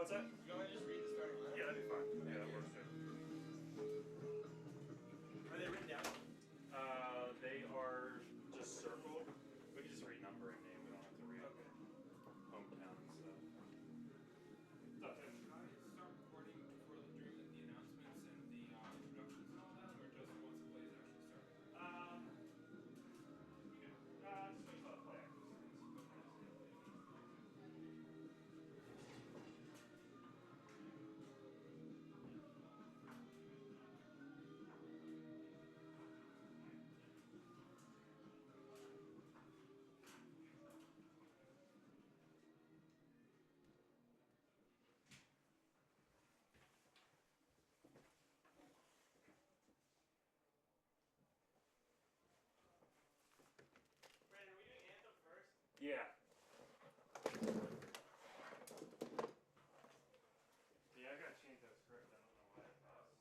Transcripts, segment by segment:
What's that? You want to just read the starting line? Yeah, that'd be fine. Yeah, that works too. Are they written down? They are just circled. We can just renumber and name. We don't have to read hometown and stuff. Start recording before during the announcements and the introductions and all that, or just once the play is actually started? Just wait till the play actually starts. Brandon, are we doing anthem first? Yeah. Yeah, I gotta change that script. I don't know why it was.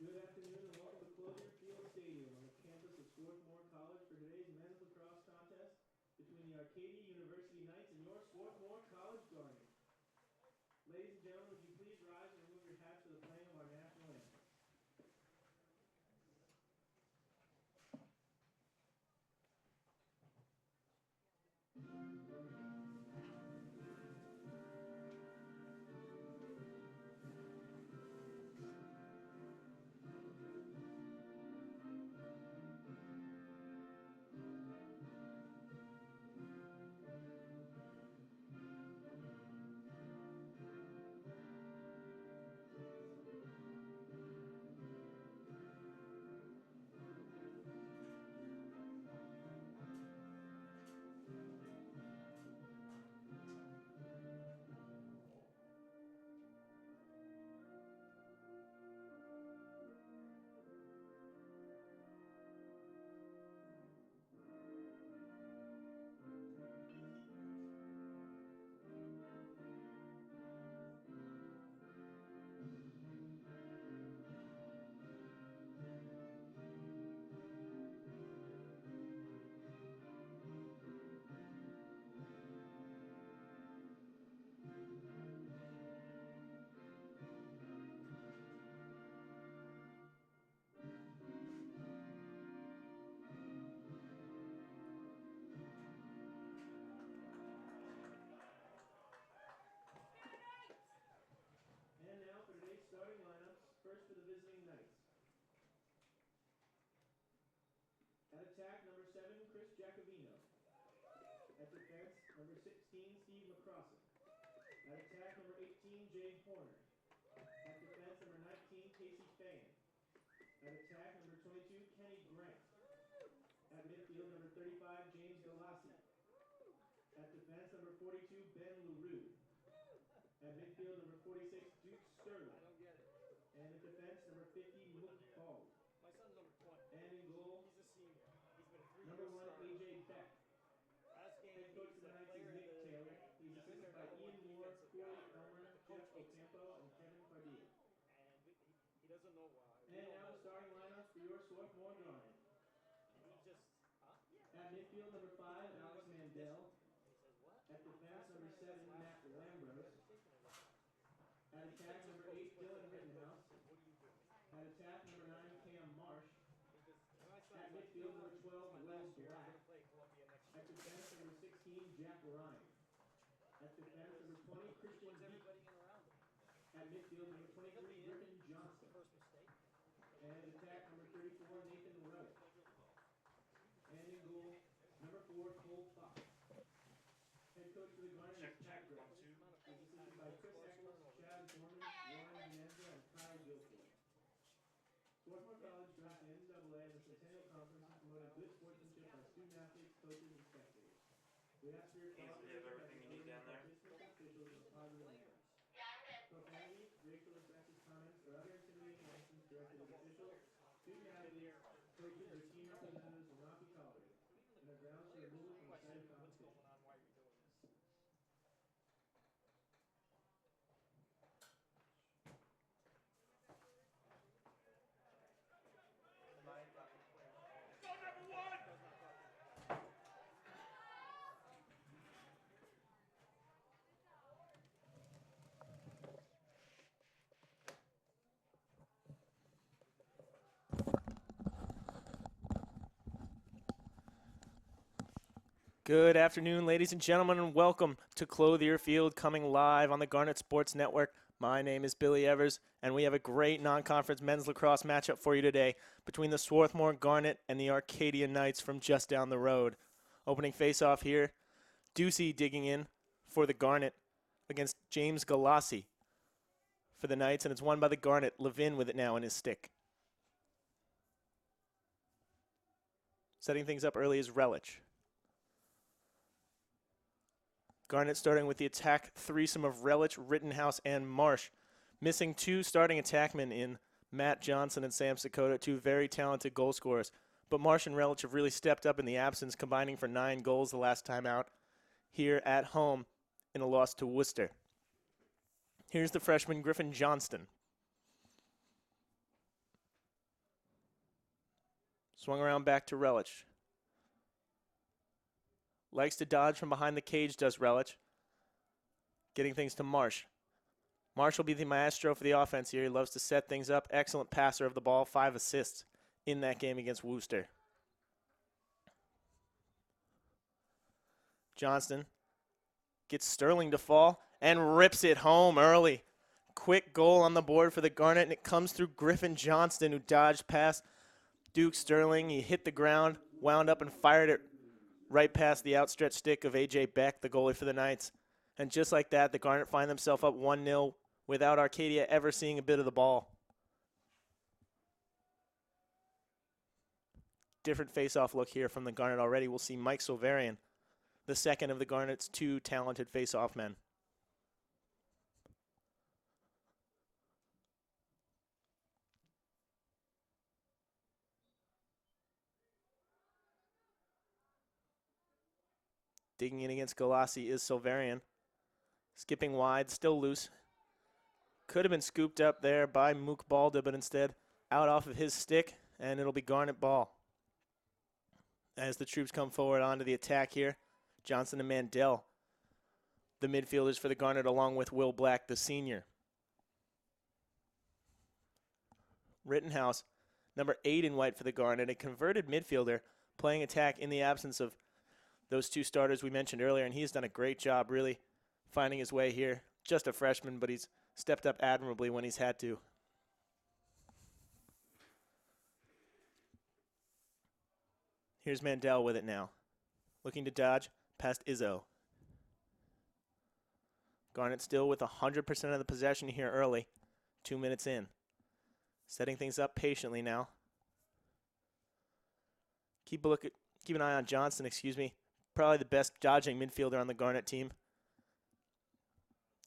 Good afternoon and welcome to Closier Field Stadium on the campus of Swarthmore College for today's men's lacrosse contest between the Arcadia University Knights and your Swarthmore College Guardians. Ladies and gentlemen, would you please rise and remove your hats for the playing of our national anthem. attack, number 7, Chris Giacovino. At defense, number 16, Steve Lacrosse. At attack, number 18, Jay Horner. At defense, number 19, Casey Fagan. At attack, number 22, Kenny Grant. At midfield, number 35, James Galassi. At defense, number 42, Ben LaRue. At midfield, number 46, Duke Sterling. I don't get it. And at defense, number 50, Mook Bald. My son's number 20. And in goal, He's a senior. He's been a 3-year number 1, starter. AJ Beck. Last game, Head coach he's for the the Knights player is Nick of the Taylor. game. He's He's been assisted their by number one Ian Moore, defensive Corey guy. Elmer, The Jeff coach hates him. Ocampo, and Kevin Padilla. And he doesn't know why. And now the starting lineups for your Swarthmore Garnet. He just, huh? At midfield, number 5, Alex Mandel. And he says, what? At defense, number 7, Matt Lambros. Shaking his head. At attack, number 8, Dylan Rittenhouse. What are you doing? At attack, number 9, Cam Marsh. Because my son's At like, midfield, number 12, my Will last year, I'm Black. going to play Columbia next At year. defense, number 16, Jack Ryan. At defense, number 20, Christian Puts Beek. everybody in around him. At midfield, number He'll 23, be in. Griffin It's Johnston. the first mistake. And at attack, number 34, Nathan Relic. And in goal, number 4, Cole Fox. Head coach for the Garnet Check, is check, Pat Gray. 1, 2. He's assisted by Chris Eccles, Chad Gorman, Warren Menza, and Kyle Guilford. Swarthmore College joins the NCAA and the Centennial Conference in promoting good sportsmanship by student athletes, coaches, and spectators. We ask for your Easy, you have cooperation by everything you need down there? participants and officials in a positive manner. Profanity, racial or sexist comments, or other intimidating actions directed at officials, student athletes, coaches, or team representatives will not be tolerated, and are grounds for removal from the site of What's competition. going on? Why are you doing this? Good afternoon, ladies and gentlemen, and welcome to Clothier Field, coming live on the Garnet Sports Network. My name is Billy Evers, and we have a great non-conference men's lacrosse matchup for you today between the Swarthmore Garnet and the Arcadia Knights from just down the road. Opening face-off here, Ducey digging in for the Garnet against James Galassi for the Knights, and it's won by the Garnet. Levin with it now in his stick. Setting things up early is Relich. Garnet starting with the attack threesome of Relich, Rittenhouse, and Marsh. Missing 2 starting attackmen in Matt Johnson and Sam Sakota, 2 very talented goal scorers. But Marsh and Relich have really stepped up in the absence, combining for 9 goals the last time out here at home in a loss to Worcester. Here's the freshman, Griffin Johnston. Swung around back to Relich. Likes to dodge from behind the cage, does Relich. Getting things to Marsh. Marsh will be the maestro for the offense here. He loves to set things up. Excellent passer of the ball. 5 assists in that game against Worcester. Johnston gets Sterling to fall and rips it home early. Quick goal on the board for the Garnet, and it comes through Griffin Johnston, who dodged past Duke Sterling. He hit the ground, wound up, and fired it right past the outstretched stick of A.J. Beck, the goalie for the Knights. And just like that, the Garnet find themselves up 1-0 without Arcadia ever seeing a bit of the ball. Different face-off look here from the Garnet already. We'll see Mike Silverian, the second of the Garnet's 2 talented face-off men. Digging in against Galassi is Silverian. Skipping wide, still loose. Could have been scooped up there by Mook Balda, but instead out off of his stick, and it'll be Garnet ball. As the troops come forward onto the attack here, Johnson and Mandel, the midfielders for the Garnet, along with Will Black, the senior. Rittenhouse, number 8 in white for the Garnet, a converted midfielder, playing attack in the absence of those 2 starters we mentioned earlier, and he's done a great job really finding his way here. Just a freshman, but he's stepped up admirably when he's had to. Here's Mandel with it now. Looking to dodge past Izzo. Garnet still with 100% of the possession here early. 2 minutes in. Setting things up patiently now. Keep an eye on Johnson, Probably the best dodging midfielder on the Garnet team.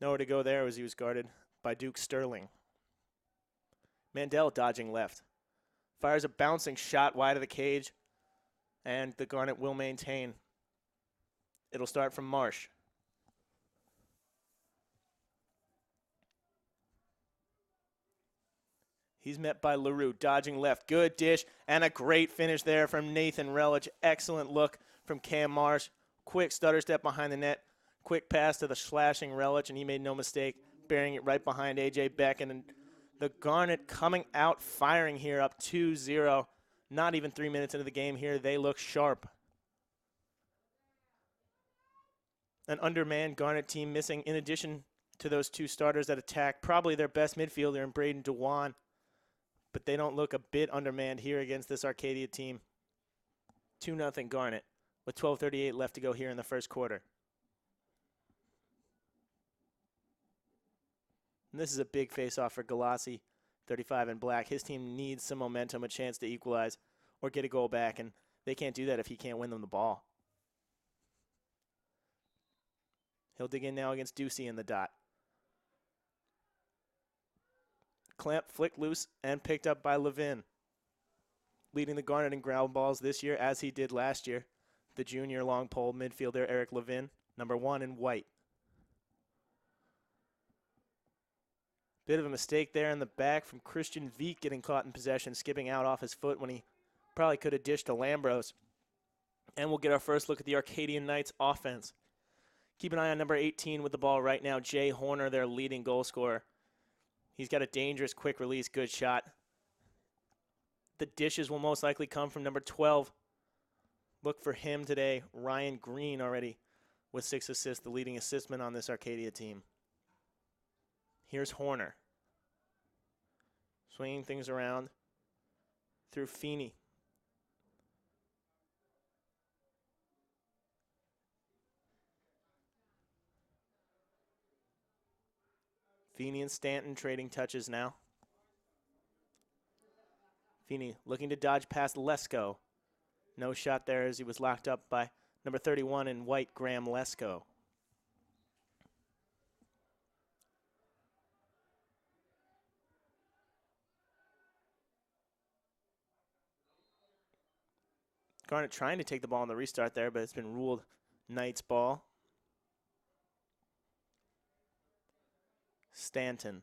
Nowhere to go there as he was guarded by Duke Sterling. Mandel dodging left. Fires a bouncing shot wide of the cage. And the Garnet will maintain. It'll start from Marsh. He's met by LaRue, dodging left. Good dish, and a great finish there from Nathan Relich. Excellent look from Cam Marsh. Quick stutter step behind the net. Quick pass to the slashing Relich, and he made no mistake, burying it right behind A.J. Becken. And the Garnet coming out firing here up 2-0. Not even 3 minutes into the game here. They look sharp. An undermanned Garnet team missing, in addition to those two starters that attack, probably their best midfielder in Braden Dewan. But they don't look a bit undermanned here against this Arcadia team. 2-0 Garnet with 12:38 left to go here in the first quarter. And this is a big face-off for Galassi, 35 in black. His team needs some momentum, a chance to equalize or get a goal back, and they can't do that if he can't win them the ball. He'll dig in now against Ducey in the dot. Clamp flicked loose and picked up by Levin. Leading the Garnet in ground balls this year as he did last year. The junior long pole midfielder Eric Levin, number 1 in white. Bit of a mistake there in the back from Christian Vieck getting caught in possession, skipping out off his foot when he probably could have dished to Lambros. And we'll get our first look at the Arcadian Knights offense. Keep an eye on number 18 with the ball right now, Jay Horner, their leading goal scorer. He's got a dangerous quick release, good shot. The dishes will most likely come from number 12. Look for him today, Ryan Green already with 6 assists, the leading assistman on this Arcadia team. Here's Horner. Swinging things around through Feeney. Feeney and Stanton trading touches now. Feeney looking to dodge past Lesko. No shot there as he was locked up by number 31 in white, Graham Lesko. Garnet trying to take the ball on the restart there, but it's been ruled Knights ball. Stanton,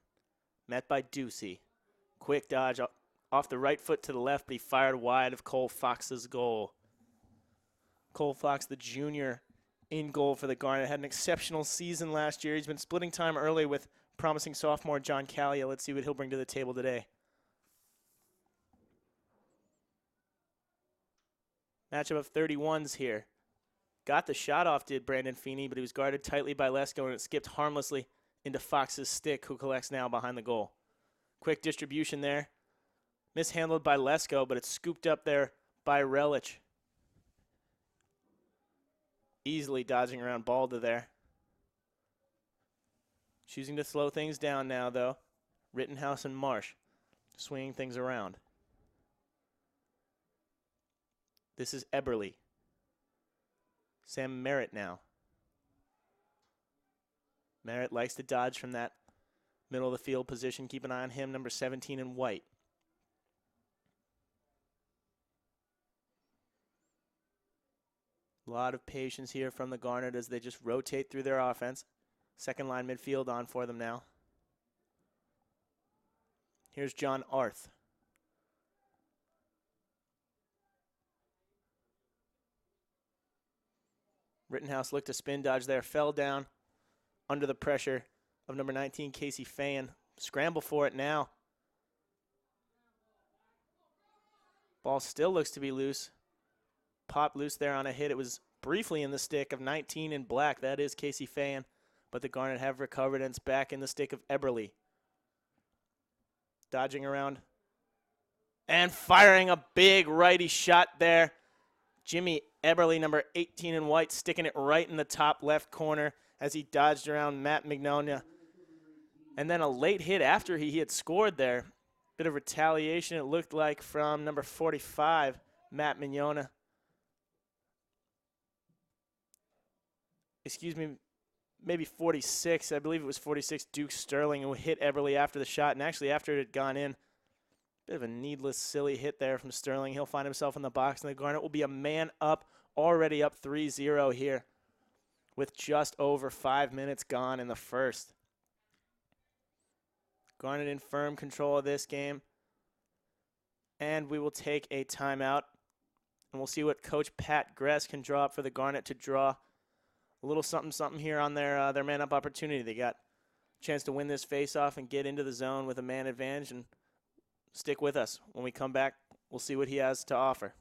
met by Ducey. Quick dodge off the right foot to the left, but he fired wide of Cole Fox's goal. Cole Fox, the junior, in goal for the Garnet. Had an exceptional season last year. He's been splitting time early with promising sophomore John Callia. Let's see what he'll bring to the table today. Matchup of 31s here. Got the shot off, did Brandon Feeney, but he was guarded tightly by Lesko, and it skipped harmlessly into Fox's stick, who collects now behind the goal. Quick distribution there. Mishandled by Lesko, but it's scooped up there by Relich. Easily dodging around Balda there. Choosing to slow things down now, though. Rittenhouse and Marsh swinging things around. This is Eberly. Sam Merritt now. Merritt likes to dodge from that middle of the field position. Keep an eye on him, number 17 in white. A lot of patience here from the Garnet as they just rotate through their offense. Second line midfield on for them now. Here's John Arth. Rittenhouse looked to spin dodge there, fell down under the pressure of number 19, Casey Fan. Scramble for it now. Ball still looks to be loose. Popped loose there on a hit. It was briefly in the stick of 19 in black. That is Casey Fan. But the Garnet have recovered, and it's back in the stick of Eberly. Dodging around. And firing a big righty shot there. Jimmy Eberly, number 18 in white, sticking it right in the top left corner as he dodged around Matt Mignonia. And then a late hit after he had scored there. Bit of retaliation, it looked like, from number 45, Matt Mignonia. Excuse me, maybe 46. I believe it was 46, Duke Sterling, who hit Eberly after the shot. And actually, after it had gone in, bit of a needless, silly hit there from Sterling. He'll find himself in the box, and the Garnet will be a man up, already up 3-0 here with just over 5 minutes gone in the first. Garnet in firm control of this game. And we will take a timeout, and we'll see what Coach Pat Gress can draw up for the Garnet to draw a little something here on their man-up opportunity. They got a chance to win this face-off and get into the zone with a man advantage, and stick with us. When we come back, we'll see what he has to offer.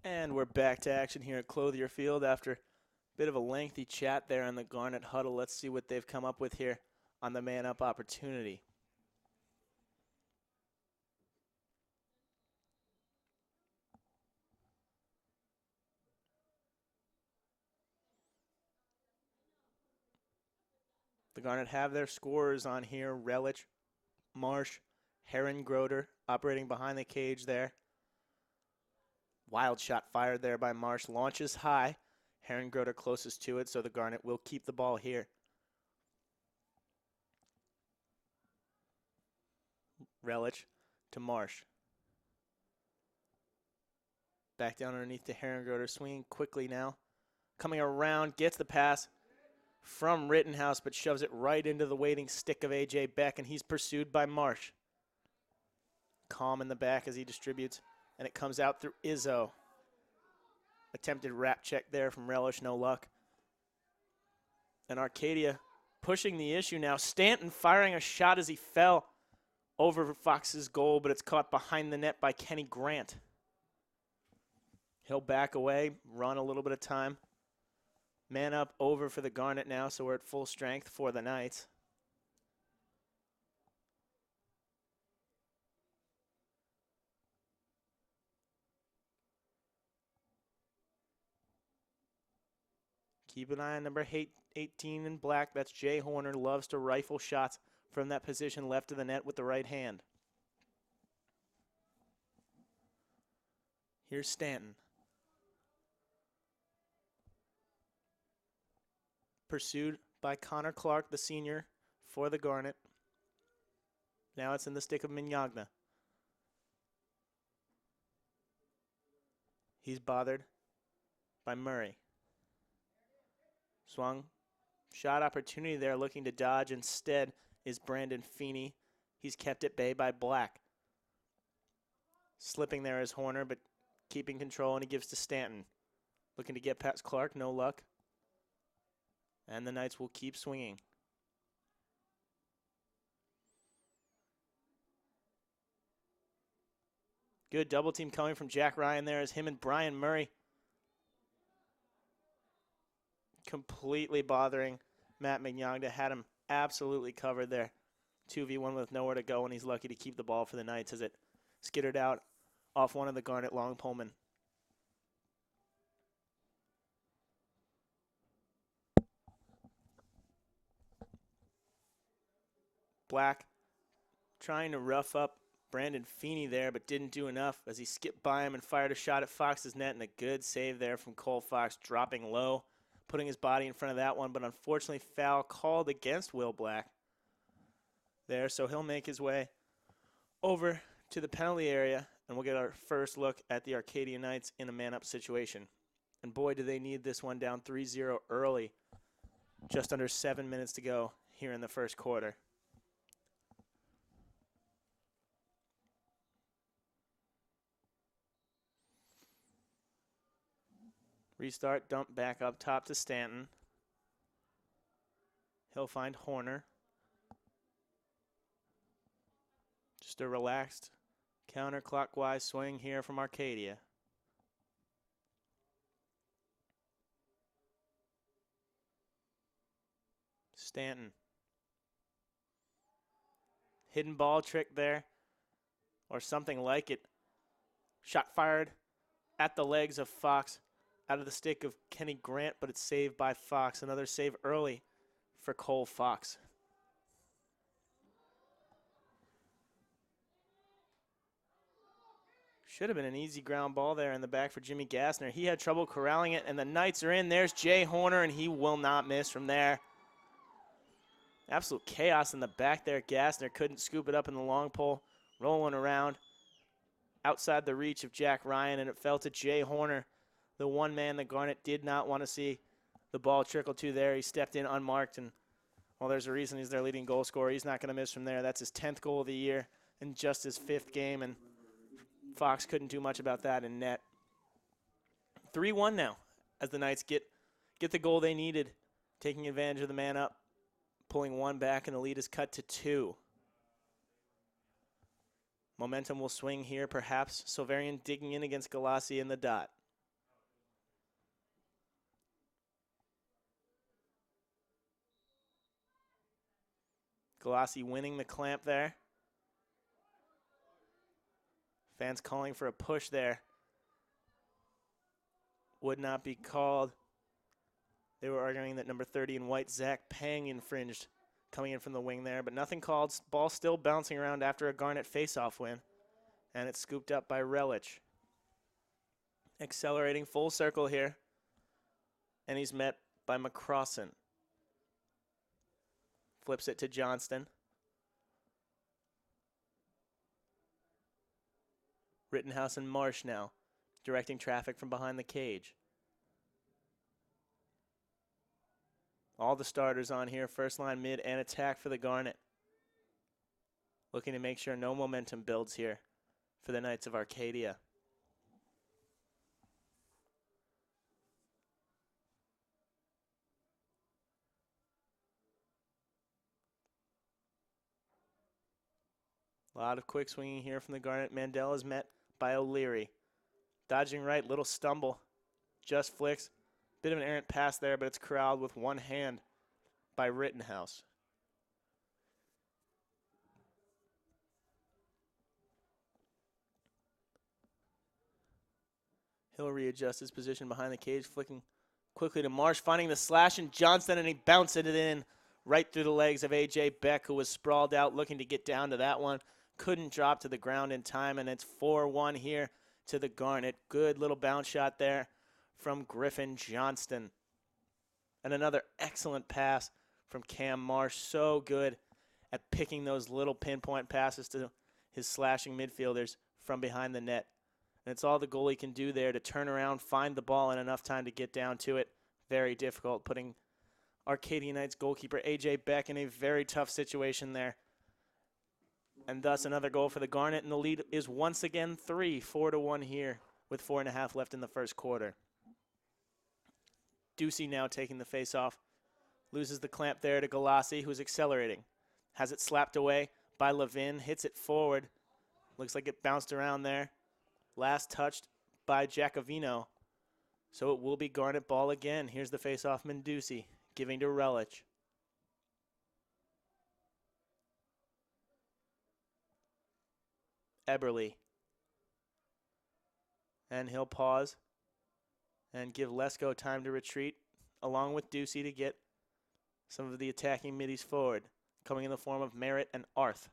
And we're back to action here at Clothier Field after a bit of a lengthy chat there in the Garnet huddle. Let's see what they've come up with here on the man-up opportunity. The Garnet have their scorers on here. Relich, Marsh, Herrengroder operating behind the cage there. Wild shot fired there by Marsh. Launches high. Herrengroder closest to it, so the Garnet will keep the ball here. Relich to Marsh. Back down underneath to Herrengroder. Swinging quickly now. Coming around, gets the pass from Rittenhouse, but shoves it right into the waiting stick of A.J. Beck, and he's pursued by Marsh. Calm in the back as he distributes, and it comes out through Izzo. Attempted wrap check there from Relish, no luck. And Arcadia pushing the issue now. Stanton firing a shot as he fell over Fox's goal, but it's caught behind the net by Kenny Grant. He'll back away, run a little bit of time. Man up over for the Garnet now, so we're at full strength for the Knights. Keep an eye on number 18 in black. That's Jay Horner. Loves to rifle shots from that position left of the net with the right hand. Here's Stanton. Pursued by Connor Clark, the senior, for the Garnet. Now it's in the stick of Mignogna. He's bothered by Murray. Swung. Shot opportunity there, looking to dodge. Instead is Brandon Feeney. He's kept at bay by Black. Slipping there is Horner, but keeping control, and he gives to Stanton. Looking to get past Clark, no luck. And the Knights will keep swinging. Good double team coming from Jack Ryan there as him and Brian Murray completely bothering Matt Mignogna. Had him absolutely covered there. 2v1 with nowhere to go, and he's lucky to keep the ball for the Knights as it skittered out off one of the Garnet long polemen. Black trying to rough up Brandon Feeney there, but didn't do enough as he skipped by him and fired a shot at Fox's net, and a good save there from Cole Fox, dropping low, putting his body in front of that one, but unfortunately foul called against Will Black there, so he'll make his way over to the penalty area, and we'll get our first look at the Arcadia Knights in a man-up situation. And boy, do they need this one down 3-0 early. Just under 7 minutes to go here in the first quarter. Restart, dump back up top to Stanton. He'll find Horner. Just a relaxed counterclockwise swing here from Arcadia. Stanton. Hidden ball trick there, or something like it. Shot fired at the legs of Fox, out of the stick of Kenny Grant, but it's saved by Fox. Another save early for Cole Fox. Should have been an easy ground ball there in the back for Jimmy Gassner. He had trouble corralling it, and the Knights are in. There's Jay Horner, and he will not miss from there. Absolute chaos in the back there. Gassner couldn't scoop it up in the long pole, rolling around outside the reach of Jack Ryan, and it fell to Jay Horner, the one man that Garnet did not want to see the ball trickle to there. He stepped in unmarked, and, well, there's a reason he's their leading goal scorer. He's not going to miss from there. That's his 10th goal of the year in just his 5th game, and Fox couldn't do much about that in net. 3-1 now as the Knights get the goal they needed, taking advantage of the man up, pulling one back, and the lead is cut to 2. Momentum will swing here, perhaps. Silverian digging in against Galassi in the dot. Galassi winning the clamp there. Fans calling for a push there. Would not be called. They were arguing that number 30 in white, Zach Pang, infringed coming in from the wing there, but nothing called. Ball still bouncing around after a Garnet faceoff win, and it's scooped up by Relich. Accelerating full circle here, and he's met by McCrossan. Flips it to Johnston. Rittenhouse and Marsh now, directing traffic from behind the cage. All the starters on here, first line, mid, and attack for the Garnet. Looking to make sure no momentum builds here for the Knights of Arcadia. A lot of quick swinging here from the Garnet. Mandel is met by O'Leary. Dodging right, little stumble. Just flicks. Bit of an errant pass there, but it's corralled with one hand by Rittenhouse. He'll readjust his position behind the cage, flicking quickly to Marsh, finding the slash and Johnston, and he bounced it in right through the legs of A.J. Beck, who was sprawled out looking to get down to that one. Couldn't drop to the ground in time, and it's 4-1 here to the Garnet. Good little bounce shot there from Griffin Johnston. And another excellent pass from Cam Marsh. So good at picking those little pinpoint passes to his slashing midfielders from behind the net. And it's all the goalie can do there to turn around, find the ball in enough time to get down to it. Very difficult, putting Arcadia Knights goalkeeper A.J. Beck in a very tough situation there. And thus another goal for the Garnet, and the lead is once again 4-1 here with 4.5 left in the first quarter. Ducey now taking the face-off. Loses the clamp there to Galassi, who's accelerating. Has it slapped away by Levin, hits it forward. Looks like it bounced around there. Last touched by Giacovino. So it will be Garnet ball again. Here's the face-off, Menducci giving to Relich. Eberle. And he'll pause and give Lesko time to retreat, along with Ducey to get some of the attacking middies forward, coming in the form of Merritt and Arth.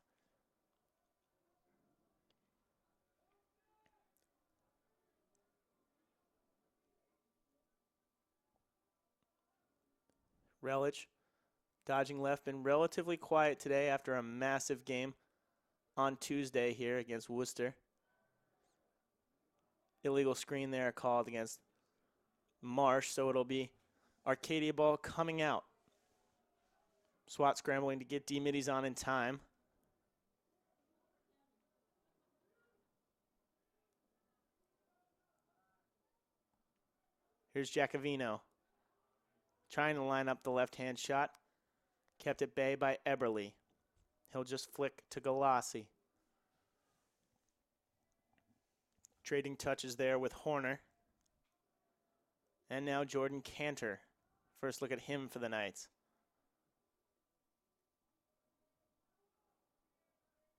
Relich, dodging left, been relatively quiet today after a massive game on Tuesday here against Worcester. Illegal screen there called against Marsh, so it'll be Arcadia ball coming out. Swat scrambling to get D-middies on in time. Here's Giacovino trying to line up the left-hand shot. Kept at bay by Eberle. He'll just flick to Galassi. Trading touches there with Horner. And now Jordan Cantor. First look at him for the Knights.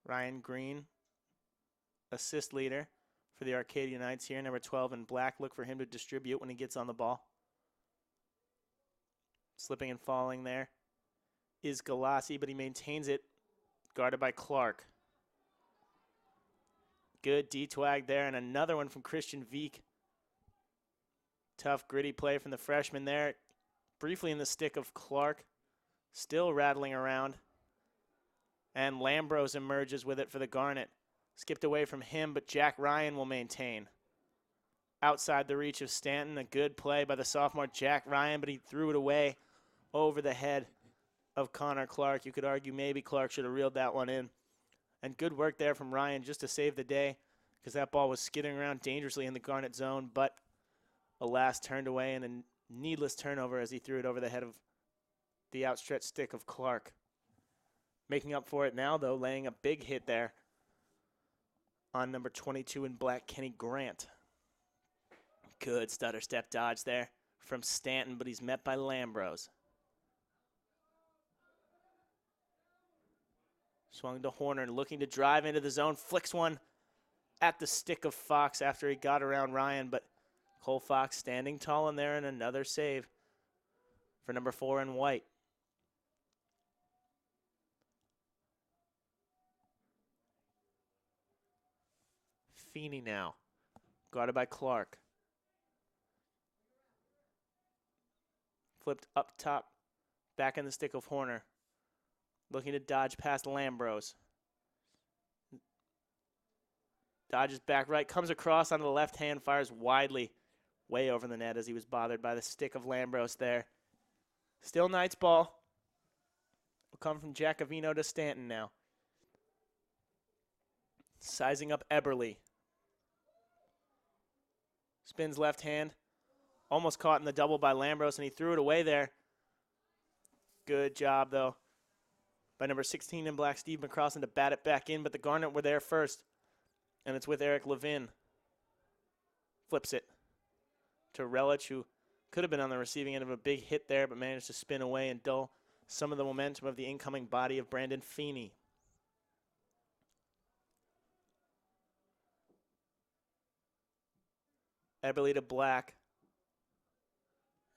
Ryan Green, assist leader for the Arcadia Knights here. Number 12 in black. Look for him to distribute when he gets on the ball. Slipping and falling there is Galassi, but he maintains it. Guarded by Clark. Good D-twag there, and another one from Christian Veek. Tough, gritty play from the freshman there. Briefly in the stick of Clark. Still rattling around. And Lambros emerges with it for the Garnet. Skipped away from him, but Jack Ryan will maintain. Outside the reach of Stanton. A good play by the sophomore Jack Ryan, but he threw it away over the head of Connor Clark. You could argue maybe Clark should have reeled that one in. And good work there from Ryan just to save the day, because that ball was skidding around dangerously in the Garnet zone, but alas turned away in a needless turnover as he threw it over the head of the outstretched stick of Clark. Making up for it now, though, laying a big hit there on number 22 in black, Kenny Grant. Good stutter step dodge there from Stanton, but he's met by Lambros. Swung to Horner, looking to drive into the zone. Flicks one at the stick of Fox after he got around Ryan, but Cole Fox standing tall in there, and another save for number 4 in white. Feeney now, guarded by Clark. Flipped up top, back in the stick of Horner. Looking to dodge past Lambros. Dodges back right, comes across on the left hand, fires widely, way over the net as he was bothered by the stick of Lambros there. Still Knights ball. Will come from Giacovino to Stanton now. Sizing up Eberle. Spins left hand. Almost caught in the double by Lambros, and he threw it away there. Good job, though, by number 16 in black, Steve McCrossin, to bat it back in, but the Garnet were there first, and it's with Eric Levin. Flips it to Relich, who could have been on the receiving end of a big hit there, but managed to spin away and dull some of the momentum of the incoming body of Brandon Feeney. Eberle to black,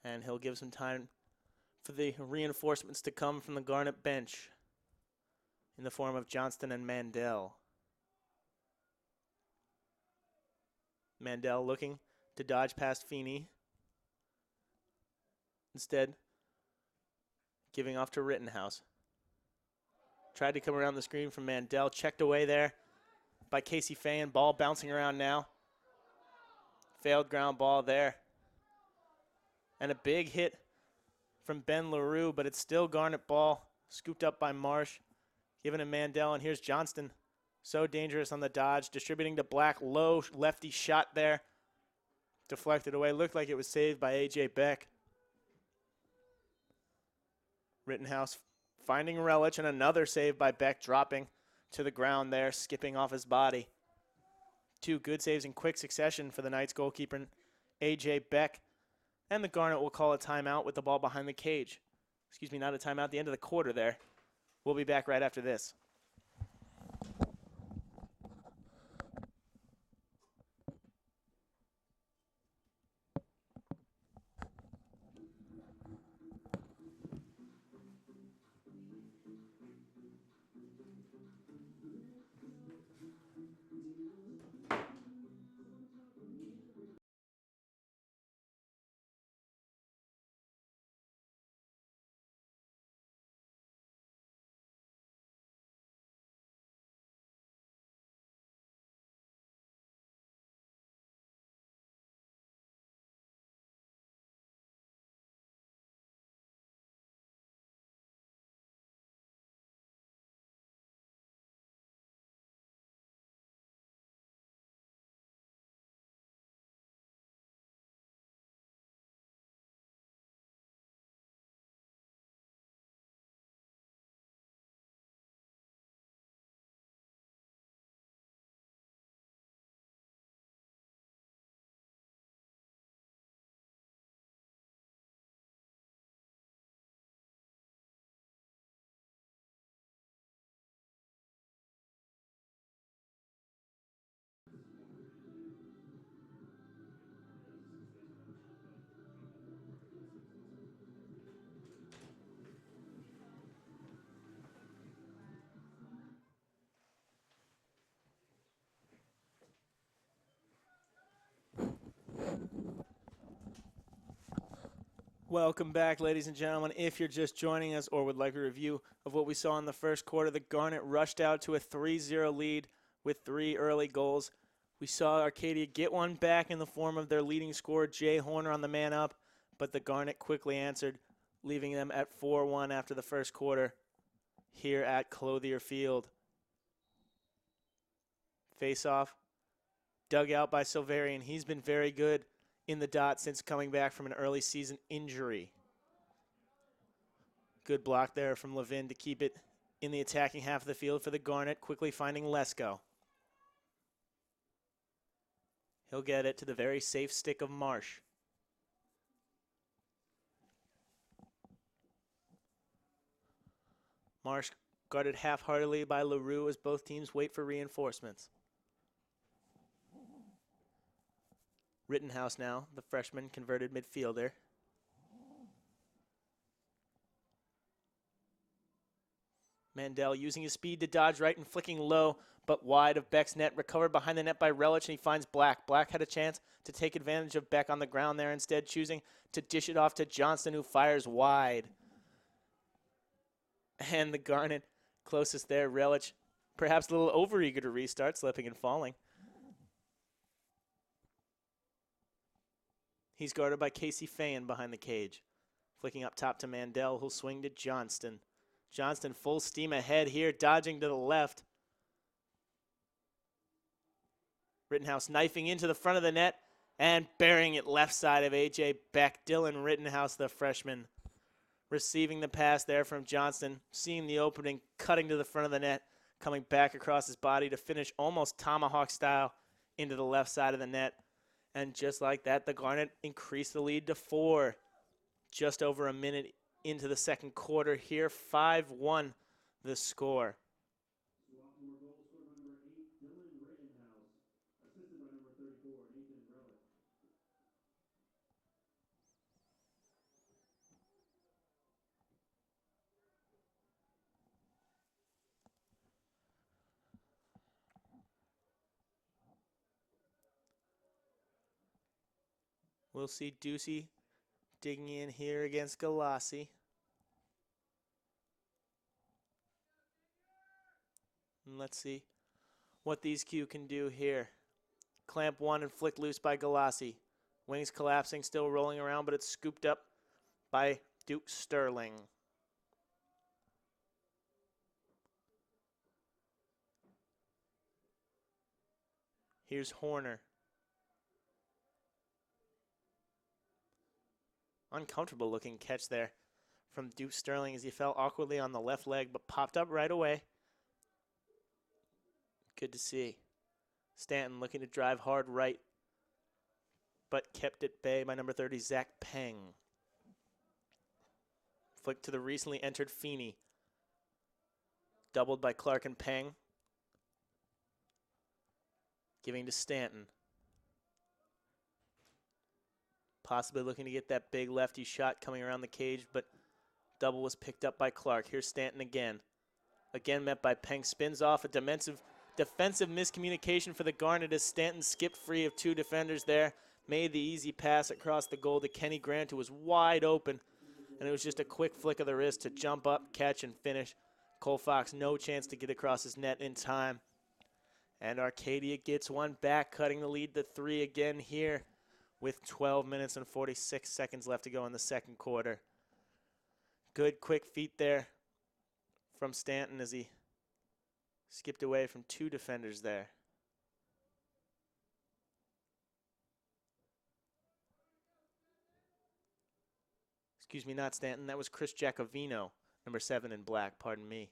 and he'll give some time for the reinforcements to come from the Garnet bench in the form of Johnston and Mandel. Mandel looking to dodge past Feeney. Instead, giving off to Rittenhouse. Tried to come around the screen from Mandel. Checked away there by Casey Fayen. Ball bouncing around now. Failed ground ball there. And a big hit from Ben LaRue, but it's still Garnet ball. Scooped up by Marsh. Given to Mandel, and here's Johnston. So dangerous on the dodge. Distributing to Black. Low lefty shot there. Deflected away. Looked like it was saved by A.J. Beck. Rittenhouse finding Relich, and another save by Beck, dropping to the ground there, skipping off his body. Two good saves in quick succession for the Knights goalkeeper, A.J. Beck. And the Garnet will call a timeout with the ball behind the cage. Excuse me, not a timeout, the end of the quarter there. We'll be back right after this. Welcome back, ladies and gentlemen. If you're just joining us or would like a review of what we saw in the first quarter, the Garnet rushed out to a 3-0 lead with 3 early goals. We saw Arcadia get one back in the form of their leading scorer, Jay Horner, on the man up, but the Garnet quickly answered, leaving them at 4-1 after the first quarter here at Clothier Field. Face-off, dug out by Silverian. He's been very good in the dot since coming back from an early season injury. Good block there from Levin to keep it in the attacking half of the field for the Garnet, quickly finding Lesko. He'll get it to the very safe stick of Marsh. Marsh guarded half-heartedly by LaRue as both teams wait for reinforcements. Rittenhouse now, the freshman converted midfielder. Mandel using his speed to dodge right and flicking low, but wide of Beck's net. Recovered behind the net by Relich, and he finds Black. Black had a chance to take advantage of Beck on the ground there, instead choosing to dish it off to Johnston, who fires wide. And the Garnet closest there, Relich, perhaps a little overeager to restart, slipping and falling. He's guarded by Casey Fayen behind the cage. Flicking up top to Mandel, who'll swing to Johnston. Johnston full steam ahead here, dodging to the left. Rittenhouse knifing into the front of the net and burying it left side of A.J. Beck. Dylan Rittenhouse, the freshman, receiving the pass there from Johnston, seeing the opening, cutting to the front of the net, coming back across his body to finish almost tomahawk style into the left side of the net. And just like that, the Garnet increased the lead to 4. Just over a minute into the second quarter here, 5-1 the score. Swarthmore goal scored by number 8, Dylan Rittenhouse, assisted by number 34, Nathan Relic. We'll see Ducey digging in here against Galassi. And let's see what these Q can do here. Clamp one and flick loose by Galassi. Wings collapsing, still rolling around, but it's scooped up by Duke Sterling. Here's Horner. Uncomfortable looking catch there from Duke Sterling as he fell awkwardly on the left leg, but popped up right away. Good to see. Stanton looking to drive hard right, but kept at bay by number 30, Zach Peng. Flick to the recently entered Feeney. Doubled by Clark and Peng. Giving to Stanton. Possibly looking to get that big lefty shot coming around the cage, but double was picked up by Clark. Here's Stanton again. Again met by Peng. Spins off a defensive miscommunication for the Garnet as Stanton skipped free of 2 defenders there. Made the easy pass across the goal to Kenny Grant, who was wide open. And it was just a quick flick of the wrist to jump up, catch, and finish. Cole Fox, no chance to get across his net in time. And Arcadia gets one back, cutting the lead to 3 again here, with 12 minutes and 46 seconds left to go in the second quarter. Good quick feet there from Stanton as he skipped away from 2 defenders there. Excuse me, not Stanton. That was Chris Giacovino, number 7 in black, pardon me.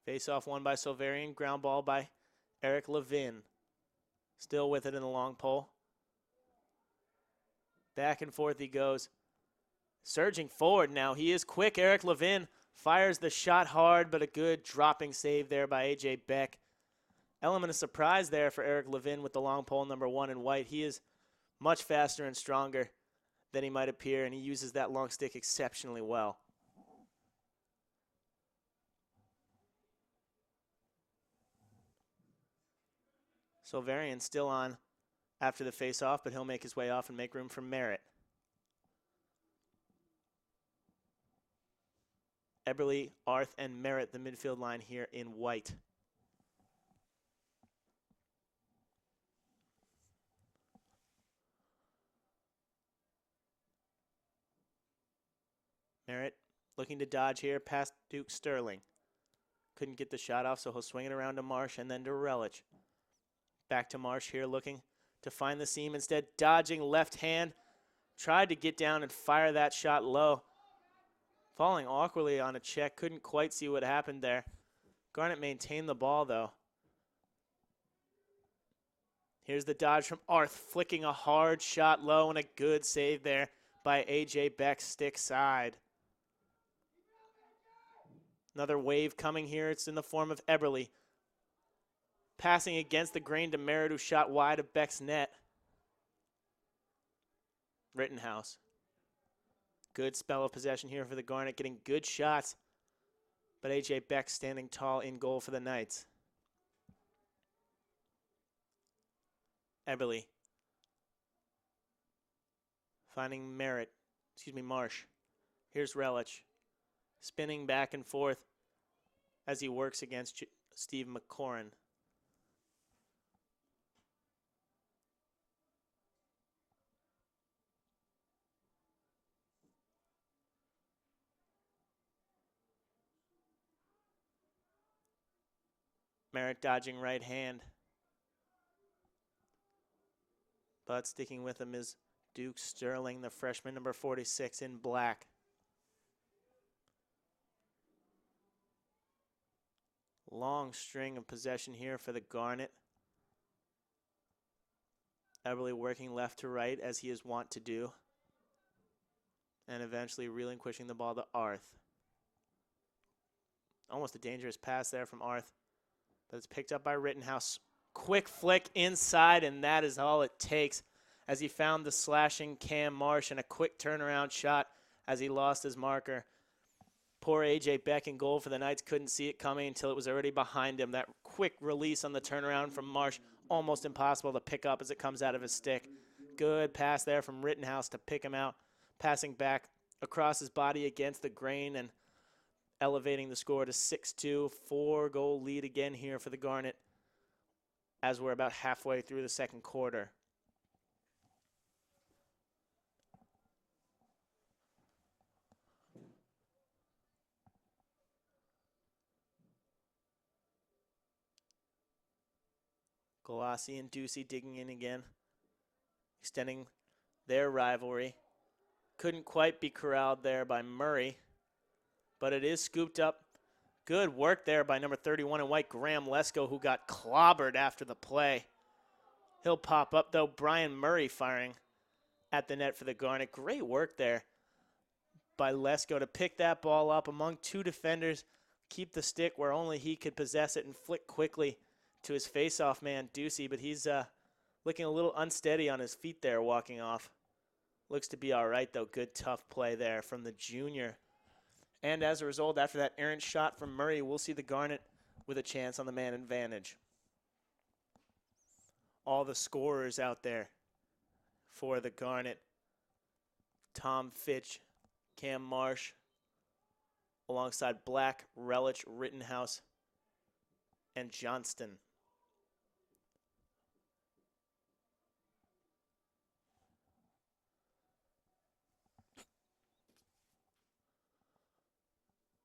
Face-off won by Silverian. Ground ball by Eric Levin. Still with it in the long pole. Back and forth he goes. Surging forward now. He is quick. Eric Levin fires the shot hard, but a good dropping save there by A.J. Beck. Element of surprise there for Eric Levin with the long pole, number 1 in white. He is much faster and stronger than he might appear, and he uses that long stick exceptionally well. Solvarian still on after the face-off, but he'll make his way off and make room for Merritt. Eberly, Arth, and Merritt, the midfield line here in white. Merritt looking to dodge here past Duke Sterling. Couldn't get the shot off, so he'll swing it around to Marsh and then to Relich. Back to Marsh here looking to find the seam. Instead, dodging left hand. Tried to get down and fire that shot low. Falling awkwardly on a check. Couldn't quite see what happened there. Garnet maintained the ball, though. Here's the dodge from Arth, flicking a hard shot low and a good save there by A.J. Beck's stick side. Another wave coming here. It's in the form of Eberly. Passing against the grain to Merritt, who shot wide of Beck's net. Rittenhouse. Good spell of possession here for the Garnet, getting good shots. But A.J. Beck standing tall in goal for the Knights. Eberly. Finding Marsh. Here's Relich. Spinning back and forth as he works against Steve McCoran. Merritt dodging right hand. But sticking with him is Duke Sterling, the freshman, number 46 in black. Long string of possession here for the Garnet. Eberly working left to right as he is wont to do. And eventually relinquishing the ball to Arth. Almost a dangerous pass there from Arth. But it's picked up by Rittenhouse. Quick flick inside, and that is all it takes as he found the slashing Cam Marsh and a quick turnaround shot as he lost his marker. Poor A.J. Beck in goal for the Knights couldn't see it coming until it was already behind him. That quick release on the turnaround from Marsh, almost impossible to pick up as it comes out of his stick. Good pass there from Rittenhouse to pick him out, passing back across his body against the grain and elevating the score to 6-2. 4-goal lead again here for the Garnet as we're about halfway through the second quarter. Galassi and Ducey digging in again, extending their rivalry. Couldn't quite be corralled there by Murray, but it is scooped up. Good work there by number 31 in white, Graham Lesko, who got clobbered after the play. He'll pop up, though. Brian Murray firing at the net for the Garnet. Great work there by Lesko to pick that ball up among two defenders, keep the stick where only he could possess it, and flick quickly to his face-off man, Ducey, but he's looking a little unsteady on his feet there walking off. Looks to be all right, though. Good, tough play there from the junior. And as a result, after that errant shot from Murray, we'll see the Garnet with a chance on the man advantage. All the scorers out there for the Garnet. Tom Fitch, Cam Marsh, alongside Black, Relich, Rittenhouse, and Johnston.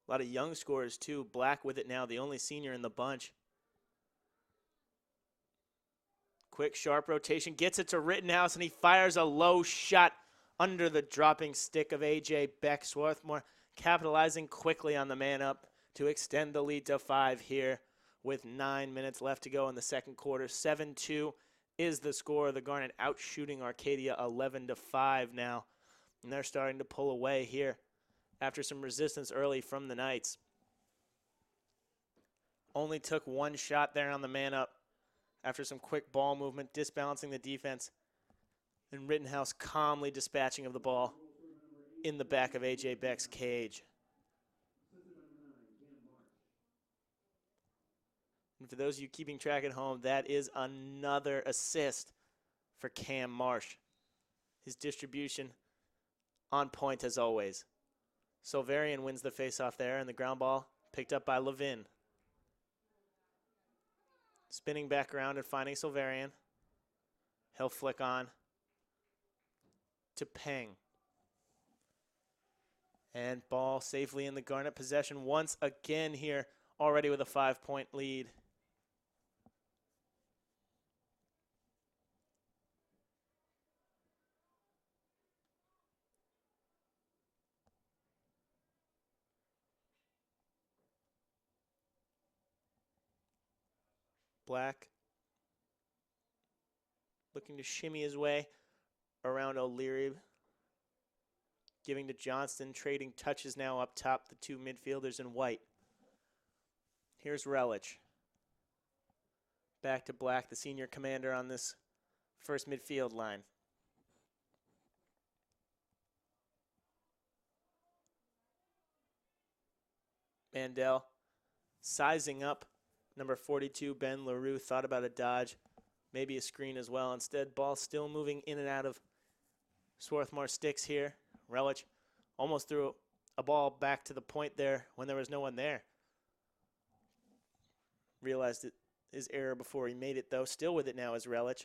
A lot of young scorers, too. Black with it now, the only senior in the bunch. Quick, sharp rotation. Gets it to Rittenhouse, and he fires a low shot under the dropping stick of A.J. Beck. Swarthmore capitalizing quickly on the man up to extend the lead to 5 here with 9 minutes left to go in the second quarter. 7-2 is the score. The Garnet outshooting Arcadia 11-5 now, and they're starting to pull away here after some resistance early from the Knights. Only took one shot there on the man up after some quick ball movement, disbalancing the defense, and Rittenhouse calmly dispatching of the ball in the back of A.J. Beck's cage. And for those of you keeping track at home, that is another assist for Cam Marsh. His distribution on point as always. Solvarian wins the faceoff there, and the ground ball picked up by Levin. Spinning back around and finding Solvarian. He'll flick on to Peng. And ball safely in the Garnet possession once again here, already with a 5-point lead. Black looking to shimmy his way around O'Leary. Giving to Johnston, trading touches now up top, the two midfielders in white. Here's Relich. Back to Black, the senior commander on this first midfield line. Mandel sizing up. Number 42, Ben LaRue, thought about a dodge, maybe a screen as well. Instead, ball still moving in and out of Swarthmore sticks here. Relich almost threw a ball back to the point there when there was no one there. Realized his error before he made it, though. Still with it now is Relich.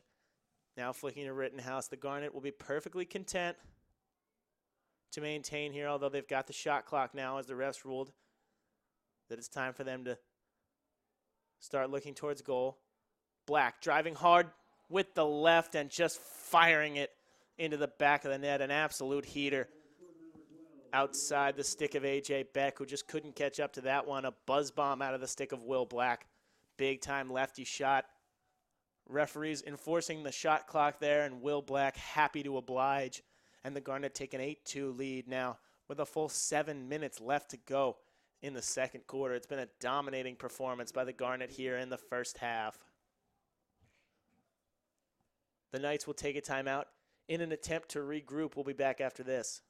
Now flicking to Rittenhouse. The Garnet will be perfectly content to maintain here, although they've got the shot clock now as the refs ruled that it's time for them to start looking towards goal. Black driving hard with the left and just firing it into the back of the net. An absolute heater outside the stick of A.J. Beck, who just couldn't catch up to that one. A buzz bomb out of the stick of Will Black. Big time lefty shot. Referees enforcing the shot clock there, and Will Black happy to oblige. And the Garnet take an 8-2 lead now with a full 7 minutes left to go in the second quarter. It's been a dominating performance by the Garnet here in the first half. The Knights will take a timeout in an attempt to regroup. We'll be back after this.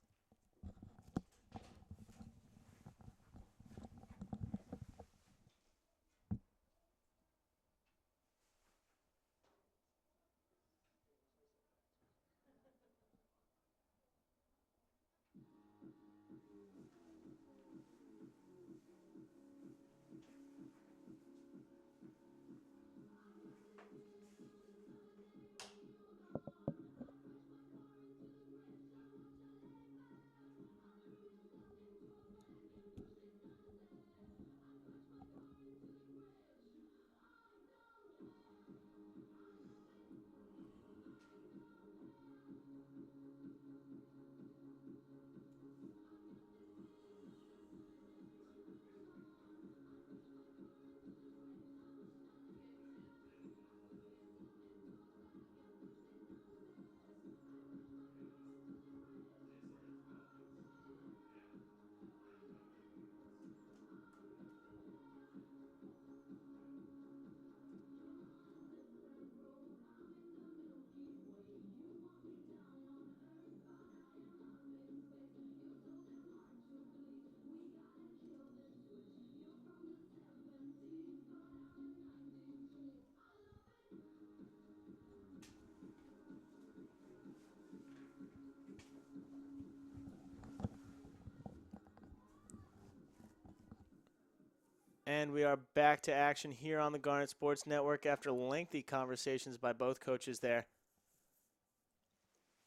And we are back to action here on the Garnet Sports Network after lengthy conversations by both coaches there.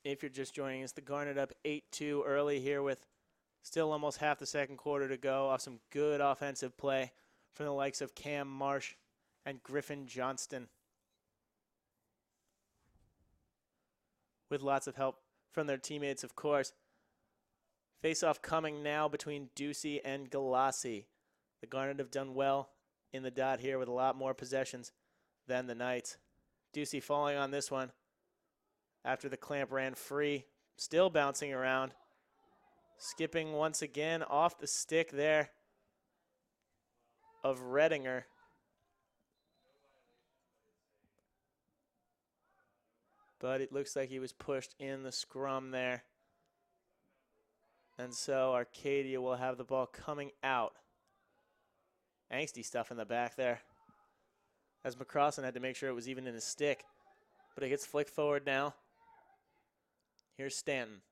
If you're just joining us, the Garnet up 8-2 early here with still almost half the second quarter to go off some good offensive play from the likes of Cam Marsh and Griffin Johnston, with lots of help from their teammates, of course. Face-off coming now between Ducey and Galassi. The Garnet have done well in the dot here with a lot more possessions than the Knights. Ducey falling on this one after the clamp ran free. Still bouncing around. Skipping once again off the stick there of Redinger. But it looks like he was pushed in the scrum there. And so Arcadia will have the ball coming out. Angsty stuff in the back there as McCrossan had to make sure it was even in his stick. But it gets flicked forward now. Here's Stanton.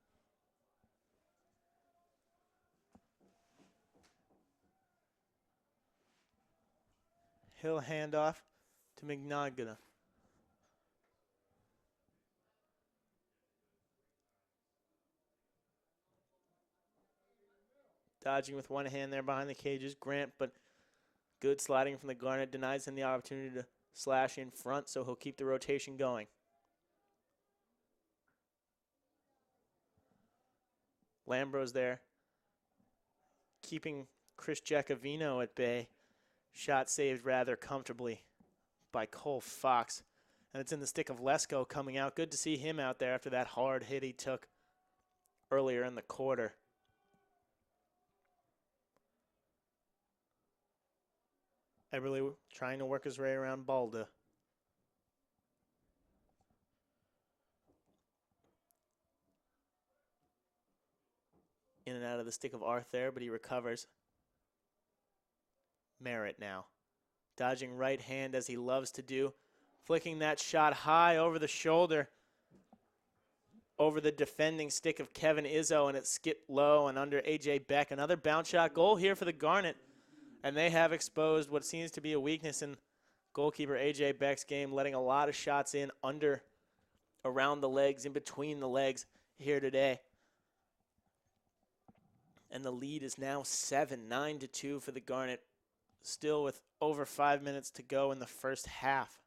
He'll hand off to Mignogna. Dodging with one hand there behind the cages, Grant, but good sliding from the Garnet denies him the opportunity to slash in front, so he'll keep the rotation going. Lambro's there, keeping Chris Giacovino at bay. Shot saved rather comfortably by Cole Fox. And it's in the stick of Lesko coming out. Good to see him out there after that hard hit he took earlier in the quarter. Eberle trying to work his way around Balda. In and out of the stick of Arth there, but he recovers. Merritt now. Dodging right hand as he loves to do. Flicking that shot high over the shoulder. Over the defending stick of Kevin Izzo, and it skipped low and under A.J. Beck. Another bounce shot goal here for the Garnet. And they have exposed what seems to be a weakness in goalkeeper A.J. Beck's game, letting a lot of shots in under, around the legs, in between the legs here today. And the lead is now 9-2 for the Garnet, still with over 5 minutes to go in the first half.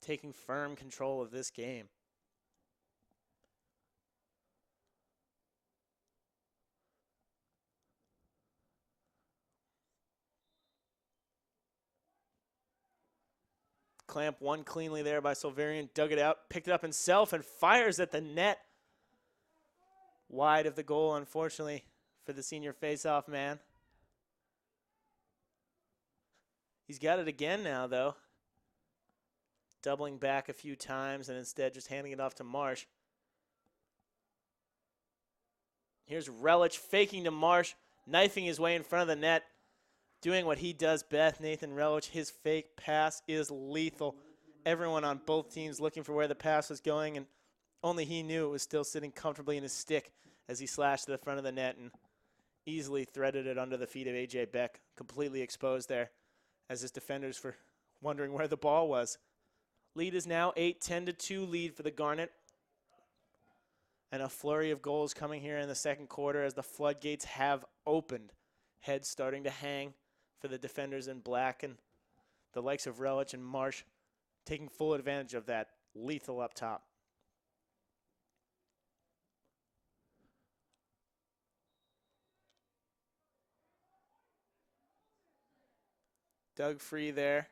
Taking firm control of this game. Clamp one cleanly there by Silverian, dug it out, picked it up himself, and fires at the net. Wide of the goal, unfortunately, for the senior face-off man. He's got it again now, though. Doubling back a few times and instead just handing it off to Marsh. Here's Relich faking to Marsh, knifing his way in front of the net. Doing what he does best, Nathan Relich. His fake pass is lethal. Everyone on both teams looking for where the pass was going, and only he knew it was still sitting comfortably in his stick as he slashed to the front of the net and easily threaded it under the feet of A.J. Beck. Completely exposed there as his defenders were wondering where the ball was. Lead is now 10-2 lead for the Garnet. And a flurry of goals coming here in the second quarter as the floodgates have opened. Heads starting to hang for the defenders in black, and the likes of Relich and Marsh taking full advantage of that. Lethal up top. Dug free there,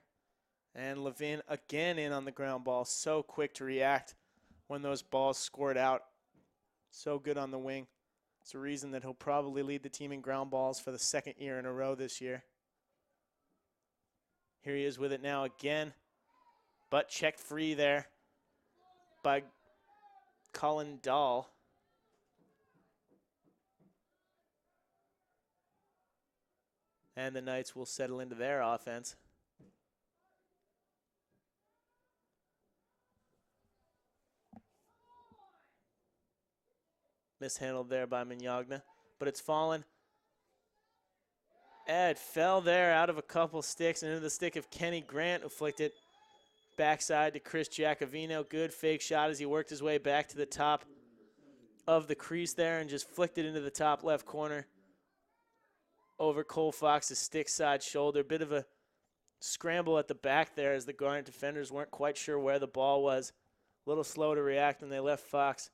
and Levin again in on the ground ball. So quick to react when those balls scored out. So good on the wing. It's a reason that he'll probably lead the team in ground balls for the second year in a row this year. Here he is with it now again, but checked free there by Colin Dahl. And the Knights will settle into their offense. Mishandled there by Mignogna, but it's fallen. It fell there out of a couple sticks and into the stick of Kenny Grant, who flicked it backside to Chris Giacovino. Good fake shot as he worked his way back to the top of the crease there and just flicked it into the top left corner over Cole Fox's stick side shoulder. Bit of a scramble at the back there as the Garnet defenders weren't quite sure where the ball was. A little slow to react, and they left Fox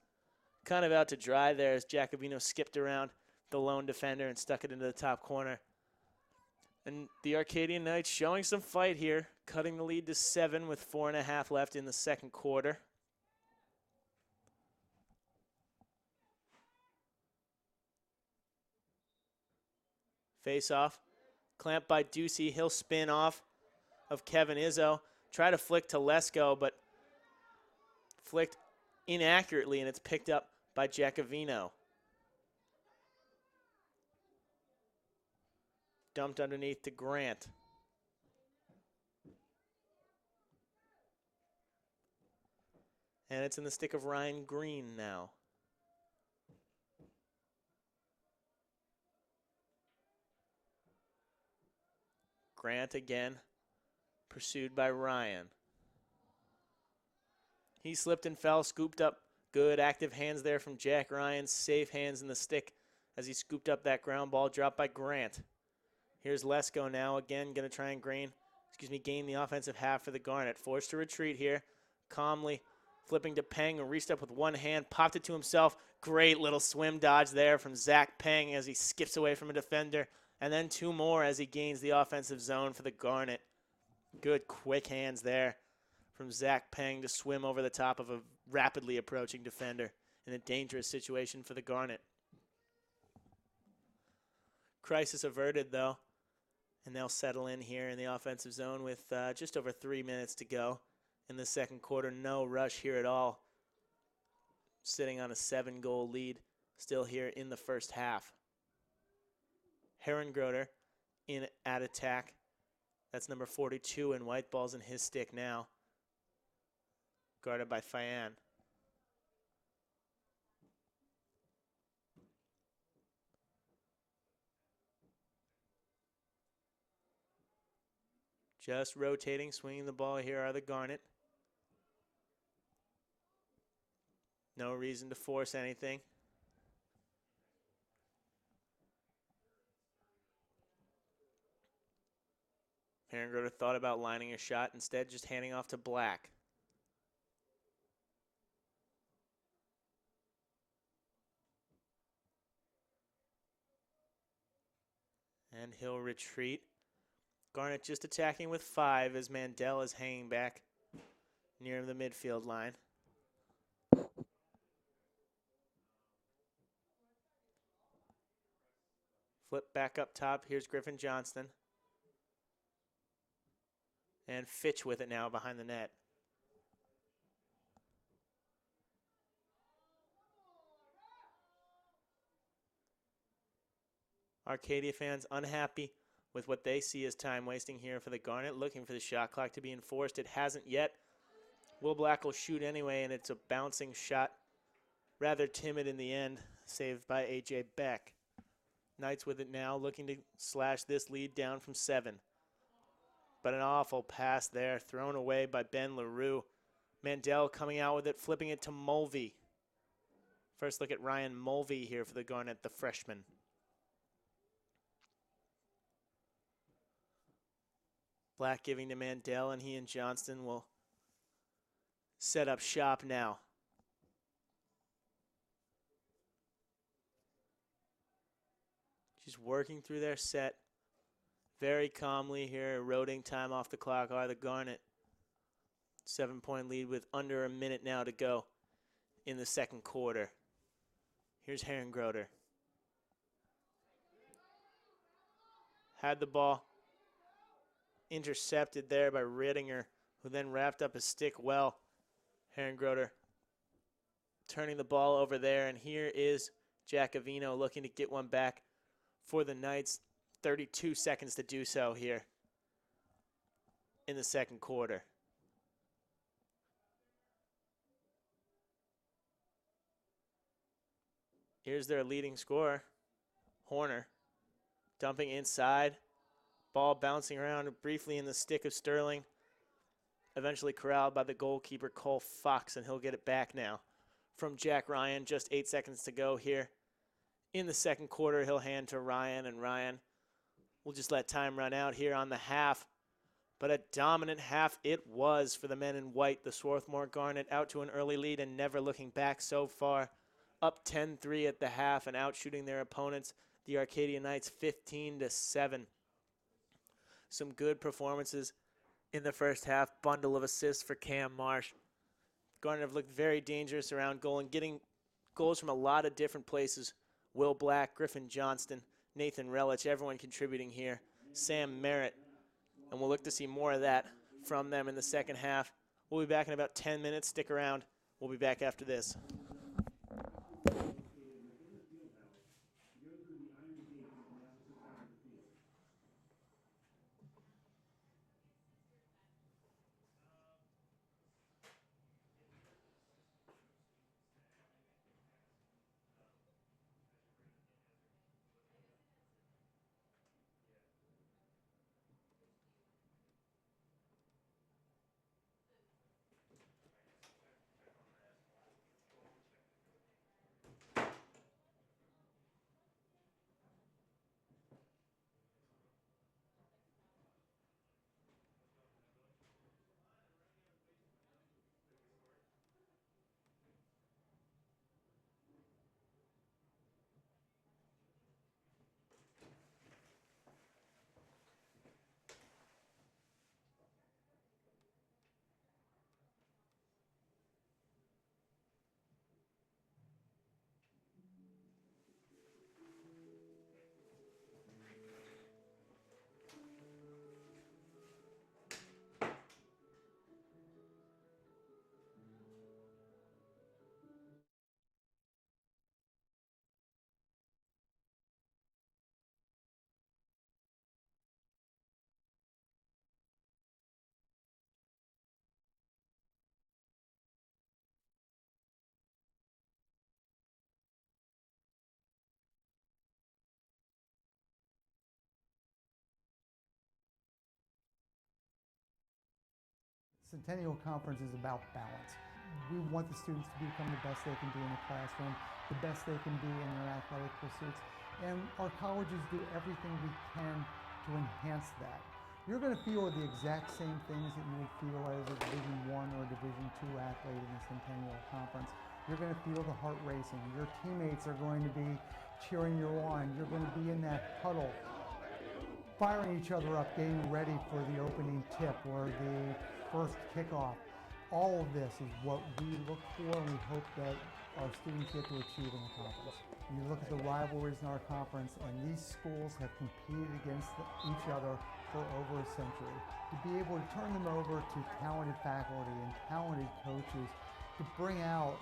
kind of out to dry there as Giacovino skipped around the lone defender and stuck it into the top corner. And the Arcadian Knights showing some fight here, cutting the lead to 7 with 4.5 left in the second quarter. Face off, clamped by Ducey. He'll spin off of Kevin Izzo. Try to flick to Lesko, but flicked inaccurately, and it's picked up by Giacovino. Dumped underneath to Grant. And it's in the stick of Ryan Green now. Grant again, pursued by Ryan. He slipped and fell, scooped up. Good active hands there from Jack Ryan. Safe hands in the stick as he scooped up that ground ball dropped by Grant. Here's Lesko now again, going to try and gain the offensive half for the Garnet. Forced to retreat here. Calmly flipping to Peng, who reached up with one hand, popped it to himself. Great little swim dodge there from Zach Peng as he skips away from a defender. And then two more as he gains the offensive zone for the Garnet. Good quick hands there from Zach Peng to swim over the top of a rapidly approaching defender in a dangerous situation for the Garnet. Crisis averted, though, and they'll settle in here in the offensive zone with just over 3 minutes to go in the second quarter. No rush here at all. Sitting on a 7-goal lead still here in the first half. Herrengroder in at attack. That's number 42, and white ball's in his stick now. Guarded by Fayan. Just rotating, swinging the ball here are the Garnet. No reason to force anything. Herrengroder thought about lining a shot, instead just handing off to Black. And he'll retreat. Garnet just attacking with 5 as Mandel is hanging back near the midfield line. Flip back up top. Here's Griffin Johnston. And Fitch with it now behind the net. Arcadia fans unhappy with what they see as time wasting here for the Garnet, looking for the shot clock to be enforced. It hasn't yet. Will Black will shoot anyway, and it's a bouncing shot. Rather timid in the end, saved by A.J. Beck. Knights with it now, looking to slash this lead down from 7. But an awful pass there, thrown away by Ben LaRue. Mandel coming out with it, flipping it to Mulvey. First look at Ryan Mulvey here for the Garnet, the freshman. Black giving to Mandel, and he and Johnston will set up shop now. Just working through their set very calmly here, eroding time off the clock are the Garnet. 7-point lead with under a minute now to go in the second quarter. Here's Herrengroder. Had the ball intercepted there by Rittinger, who then wrapped up his stick well. Herrengroder turning the ball over there, and here is Giacovino looking to get one back for the Knights. 32 seconds to do so here in the second quarter. Here's their leading scorer, Horner, dumping inside. Ball bouncing around briefly in the stick of Sterling. Eventually corralled by the goalkeeper, Cole Fox, and he'll get it back now from Jack Ryan. Just 8 seconds to go here in the second quarter. He'll hand to Ryan, and Ryan will just let time run out here on the half. But a dominant half it was for the men in white. The Swarthmore Garnet out to an early lead and never looking back so far. Up 10-3 at the half and out shooting their opponents, the Arcadia Knights, 15-7. Some good performances in the first half. Bundle of assists for Cam Marsh. Garnet have looked very dangerous around goal and getting goals from a lot of different places. Will Black, Griffin Johnston, Nathan Relich, everyone contributing here. Sam Merritt. And we'll look to see more of that from them in the second half. We'll be back in about 10 minutes. Stick around. We'll be back after this. Centennial Conference is about balance. We want the students to become the best they can be in the classroom, the best they can be in their athletic pursuits, and our colleges do everything we can to enhance that. You're going to feel the exact same things that you would feel as a Division I or Division II athlete in the Centennial Conference. You're going to feel the heart racing. Your teammates are going to be cheering you on. You're going to be in that huddle, firing each other up, getting ready for the opening tip or the first kickoff. All of this is what we look for and we hope that our students get to achieve in the conference. You look at the rivalries in our conference, and these schools have competed against each other for over a century. To be able to turn them over to talented faculty and talented coaches to bring out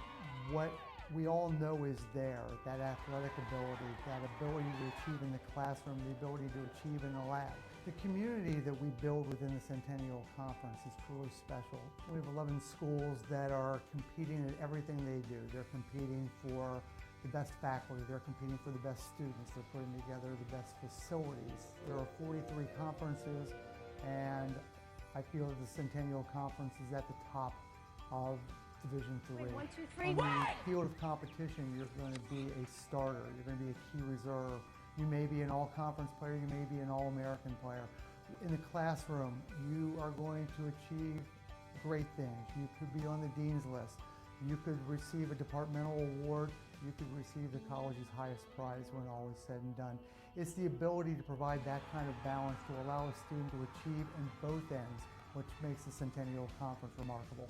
what we all know is there, that athletic ability, that ability to achieve in the classroom, the ability to achieve in the lab. The community that we build within the Centennial Conference is truly special. We have 11 schools that are competing at everything they do. They're competing for the best faculty, they're competing for the best students, they're putting together the best facilities. There are 43 conferences, and I feel that the Centennial Conference is at the top of Division III. 1, 2, 3. On the field of competition, you're going to be a starter, you're going to be a key reserve. You may be an all-conference player, you may be an all-American player. In the classroom, you are going to achieve great things. You could be on the dean's list. You could receive a departmental award. You could receive the college's highest prize when all is said and done. It's the ability to provide that kind of balance to allow a student to achieve in both ends, which makes the Centennial Conference remarkable.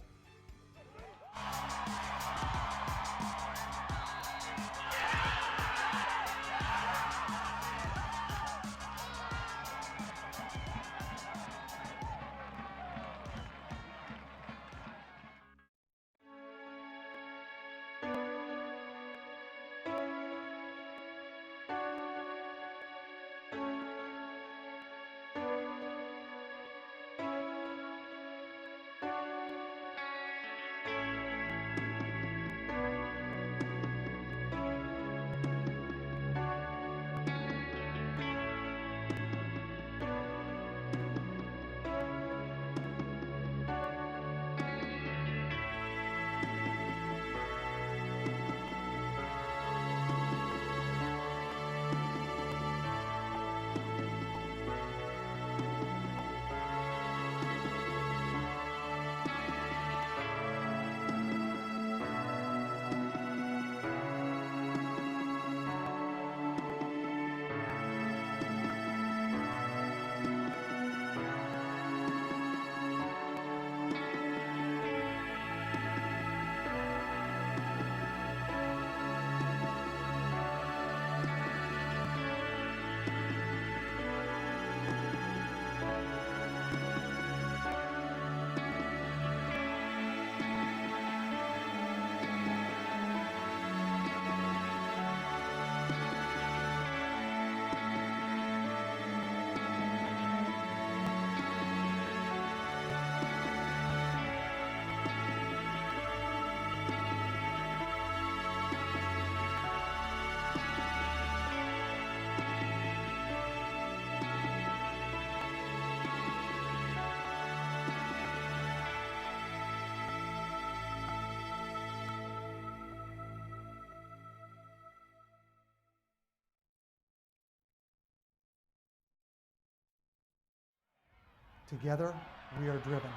Together, we are driven.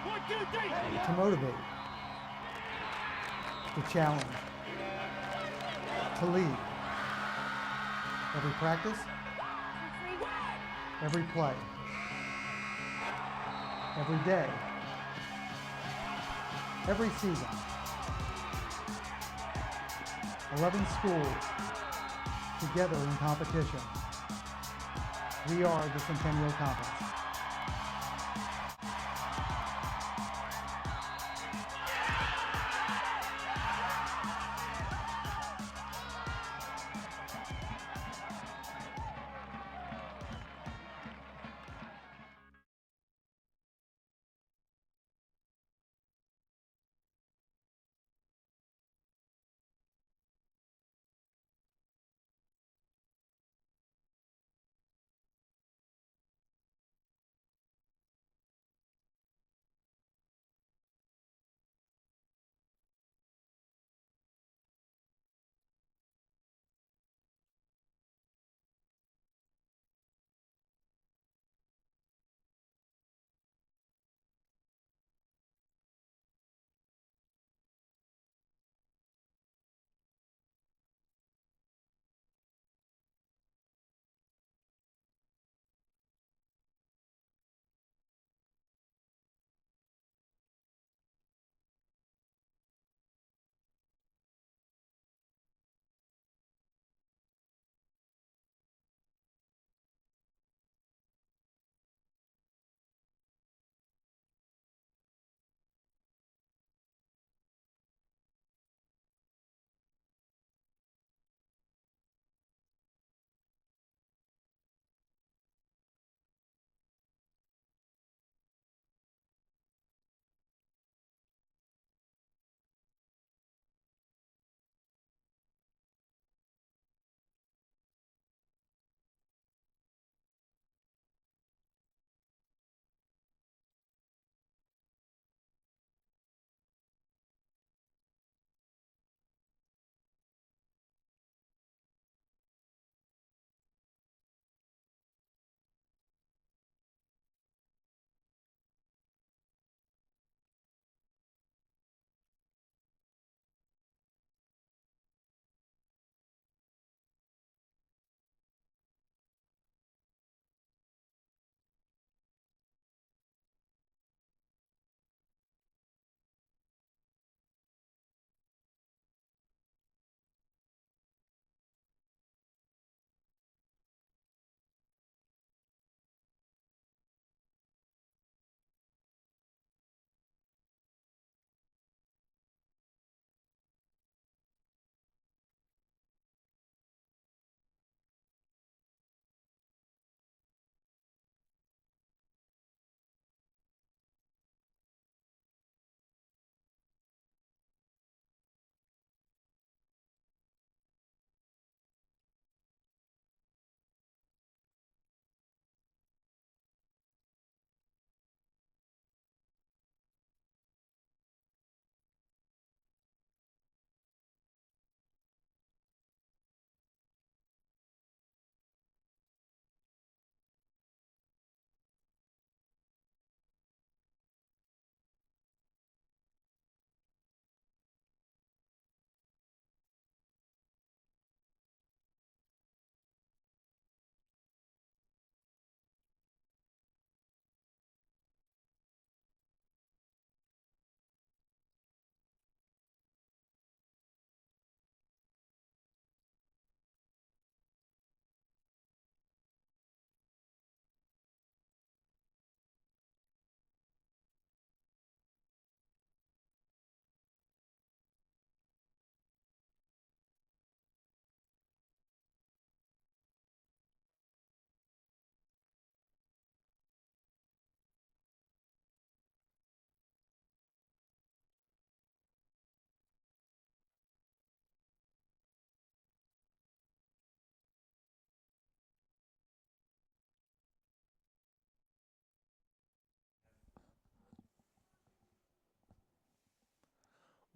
1, 2, 3. To motivate. To challenge. To lead. Every practice, every play, every day, every season. 11 schools together in competition. We are the Centennial Conference.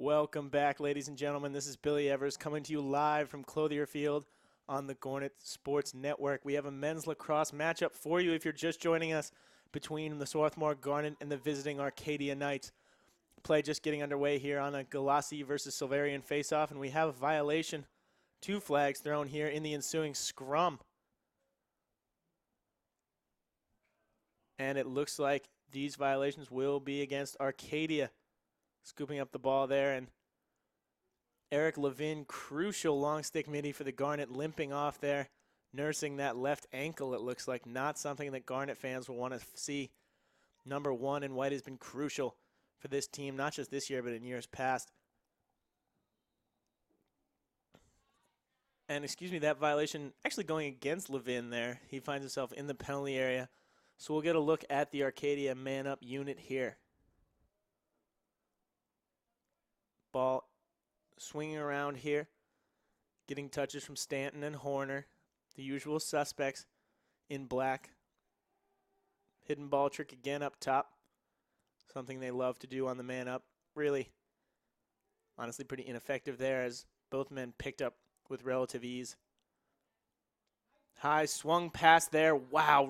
Welcome back, ladies and gentlemen. This is Billy Evers coming to you live from Clothier Field on the Garnet Sports Network. We have a men's lacrosse matchup for you if you're just joining us between the Swarthmore Garnet and the visiting Arcadia Knights. Play just getting underway here on a Galassi versus Silverian face-off, and we have a violation. 2 flags thrown here in the ensuing scrum. And it looks like these violations will be against Arcadia. Scooping up the ball there, and Eric Levin, crucial long stick midi for the Garnet, limping off there, nursing that left ankle, it looks like. Not something that Garnet fans will want to see. Number 1 in white has been crucial for this team, not just this year, but in years past. And excuse me, that violation actually going against Levin there. He finds himself in the penalty area. So we'll get a look at the Arcadia man-up unit here. Ball swinging around here, getting touches from Stanton and Horner, the usual suspects in black. Hidden ball trick again up top, something they love to do on the man-up. Really, honestly, pretty ineffective there as both men picked up with relative ease. High swung pass there. Wow,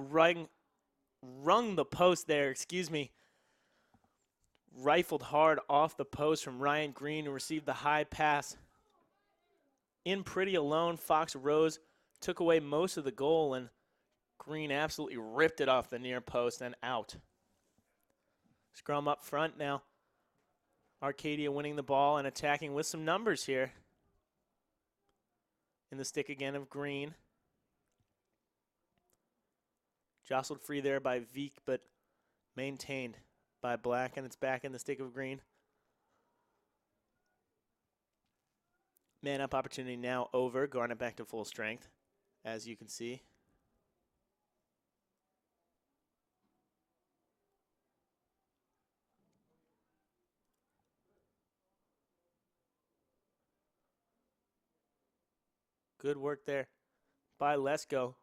rung the post there, excuse me. Rifled hard off the post from Ryan Green, who received the high pass. In pretty alone, Fox Rose took away most of the goal, and Green absolutely ripped it off the near post and out. Scrum up front now. Arcadia winning the ball and attacking with some numbers here. In the stick again of Green. Jostled free there by Veek, but maintained by Black, and it's back in the stick of Green. Man up opportunity now over. Garnet back to full strength, as you can see. Good work there by Lesko.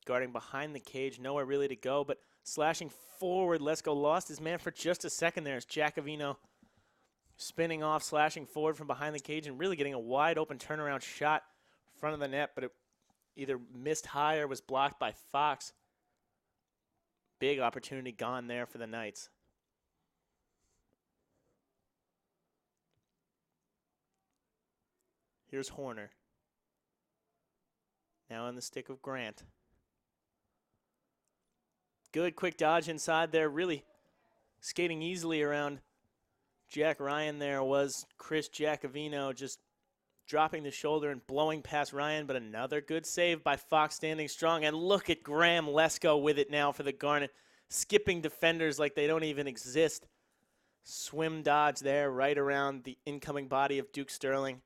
Guarding behind the cage, nowhere really to go, but slashing forward. Lesko lost his man for just a second there as Giacovino spinning off, slashing forward from behind the cage and really getting a wide open turnaround shot in front of the net, but it either missed high or was blocked by Fox. Big opportunity gone there for the Knights. Here's Horner. Now in the stick of Grant. Good quick dodge inside there, really skating easily around Jack Ryan there was Chris Giacovino, just dropping the shoulder and blowing past Ryan, but another good save by Fox standing strong. And look at Graham Lesko with it now for the Garnet, skipping defenders like they don't even exist. Swim dodge there right around the incoming body of Duke Sterling.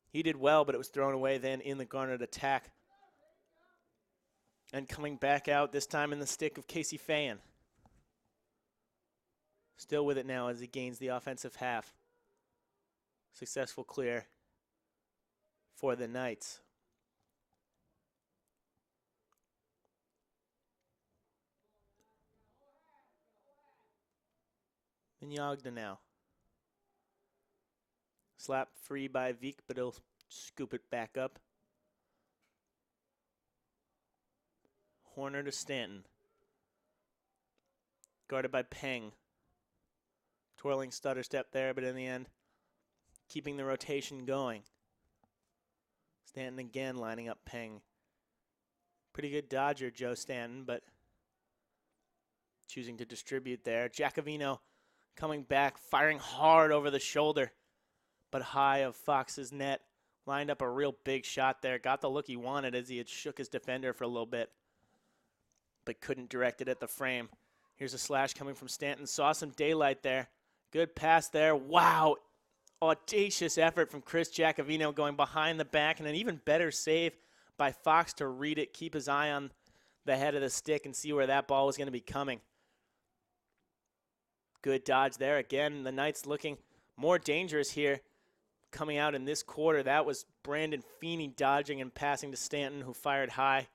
He did well, but it was thrown away then in the Garnet attack. And coming back out, this time in the stick of Casey Fayan. Still with it now as he gains the offensive half. Successful clear for the Knights. Mignogna now. Slap free by Veek, but he'll scoop it back up. Horner to Stanton. Guarded by Peng. Twirling stutter step there, but in the end, keeping the rotation going. Stanton again lining up Peng. Pretty good dodger, Joe Stanton, but choosing to distribute there. Giacovino coming back, firing hard over the shoulder, but high of Fox's net. Lined up a real big shot there. Got the look he wanted as he had shook his defender for a little bit, but couldn't direct it at the frame. Here's a slash coming from Stanton. Saw some daylight there. Good pass there. Wow. Audacious effort from Chris Giacovino going behind the back, and an even better save by Fox to read it, keep his eye on the head of the stick and see where that ball was going to be coming. Good dodge there. Again, the Knights looking more dangerous here coming out in this quarter. That was Brandon Feeney dodging and passing to Stanton, who fired high,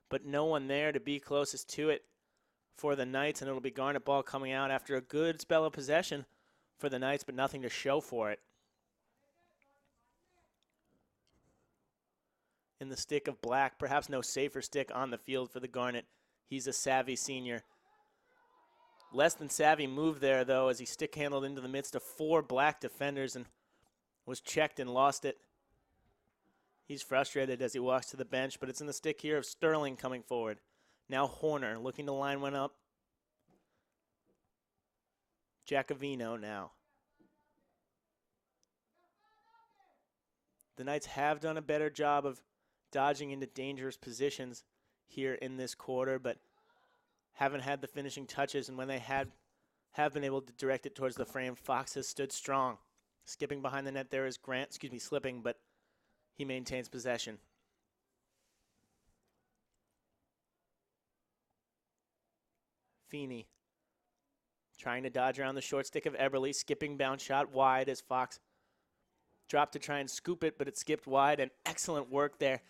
but no one there to be closest to it for the Knights, and it'll be Garnet ball coming out after a good spell of possession for the Knights, but nothing to show for it. in the stick of Black. Perhaps no safer stick on the field for the Garnet. He's a savvy senior. Less than savvy move there, though, as he stick handled into the midst of 4 Black defenders and was checked and lost it. He's frustrated as he walks to the bench, but it's in the stick here of Sterling coming forward. Now Horner looking to line one up. Giacovino now. The Knights have done a better job of dodging into dangerous positions here in this quarter, but haven't had the finishing touches, and when they have been able to direct it towards the frame, Fox has stood strong. Skipping behind the net there is Grant, slipping, but he maintains possession. Feeney trying to dodge around the short stick of Eberle, skipping bounce shot wide as Fox dropped to try and scoop it, but it skipped wide, and excellent work there.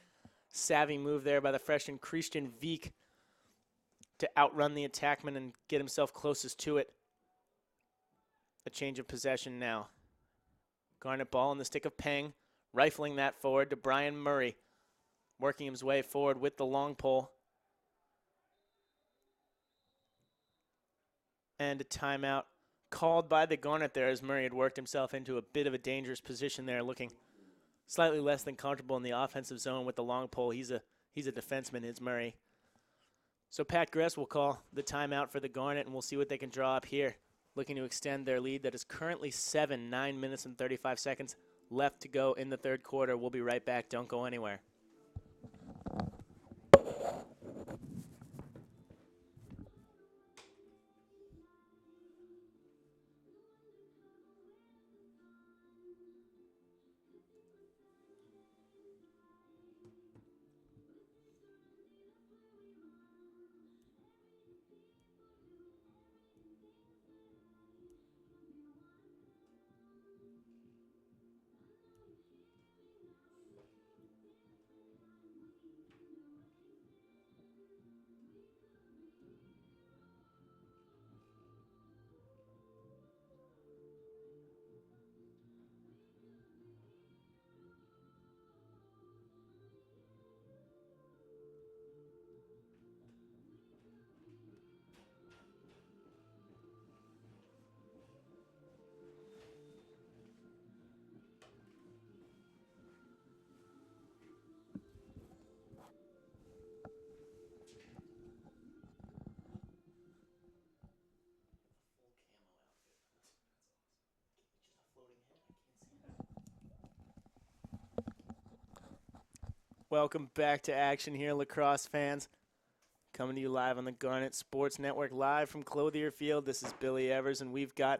Savvy move there by the freshman Christian Wieck to outrun the attackman and get himself closest to it. A change of possession now. Garnet ball in the stick of Peng, rifling that forward to Brian Murray, working his way forward with the long pole. And a timeout called by the Garnet there as Murray had worked himself into a bit of a dangerous position there, looking slightly less than comfortable in the offensive zone with the long pole. He's a defenseman, it's Murray. So Pat Gress will call the timeout for the Garnet, and we'll see what they can draw up here, looking to extend their lead that is currently 9 minutes and 35 seconds left to go in the third quarter. We'll be right back. Don't go anywhere. Welcome back to action here, Lacrosse fans. Coming to you live on the Garnet Sports Network, live from Clothier Field. This is Billy Evers, and we've got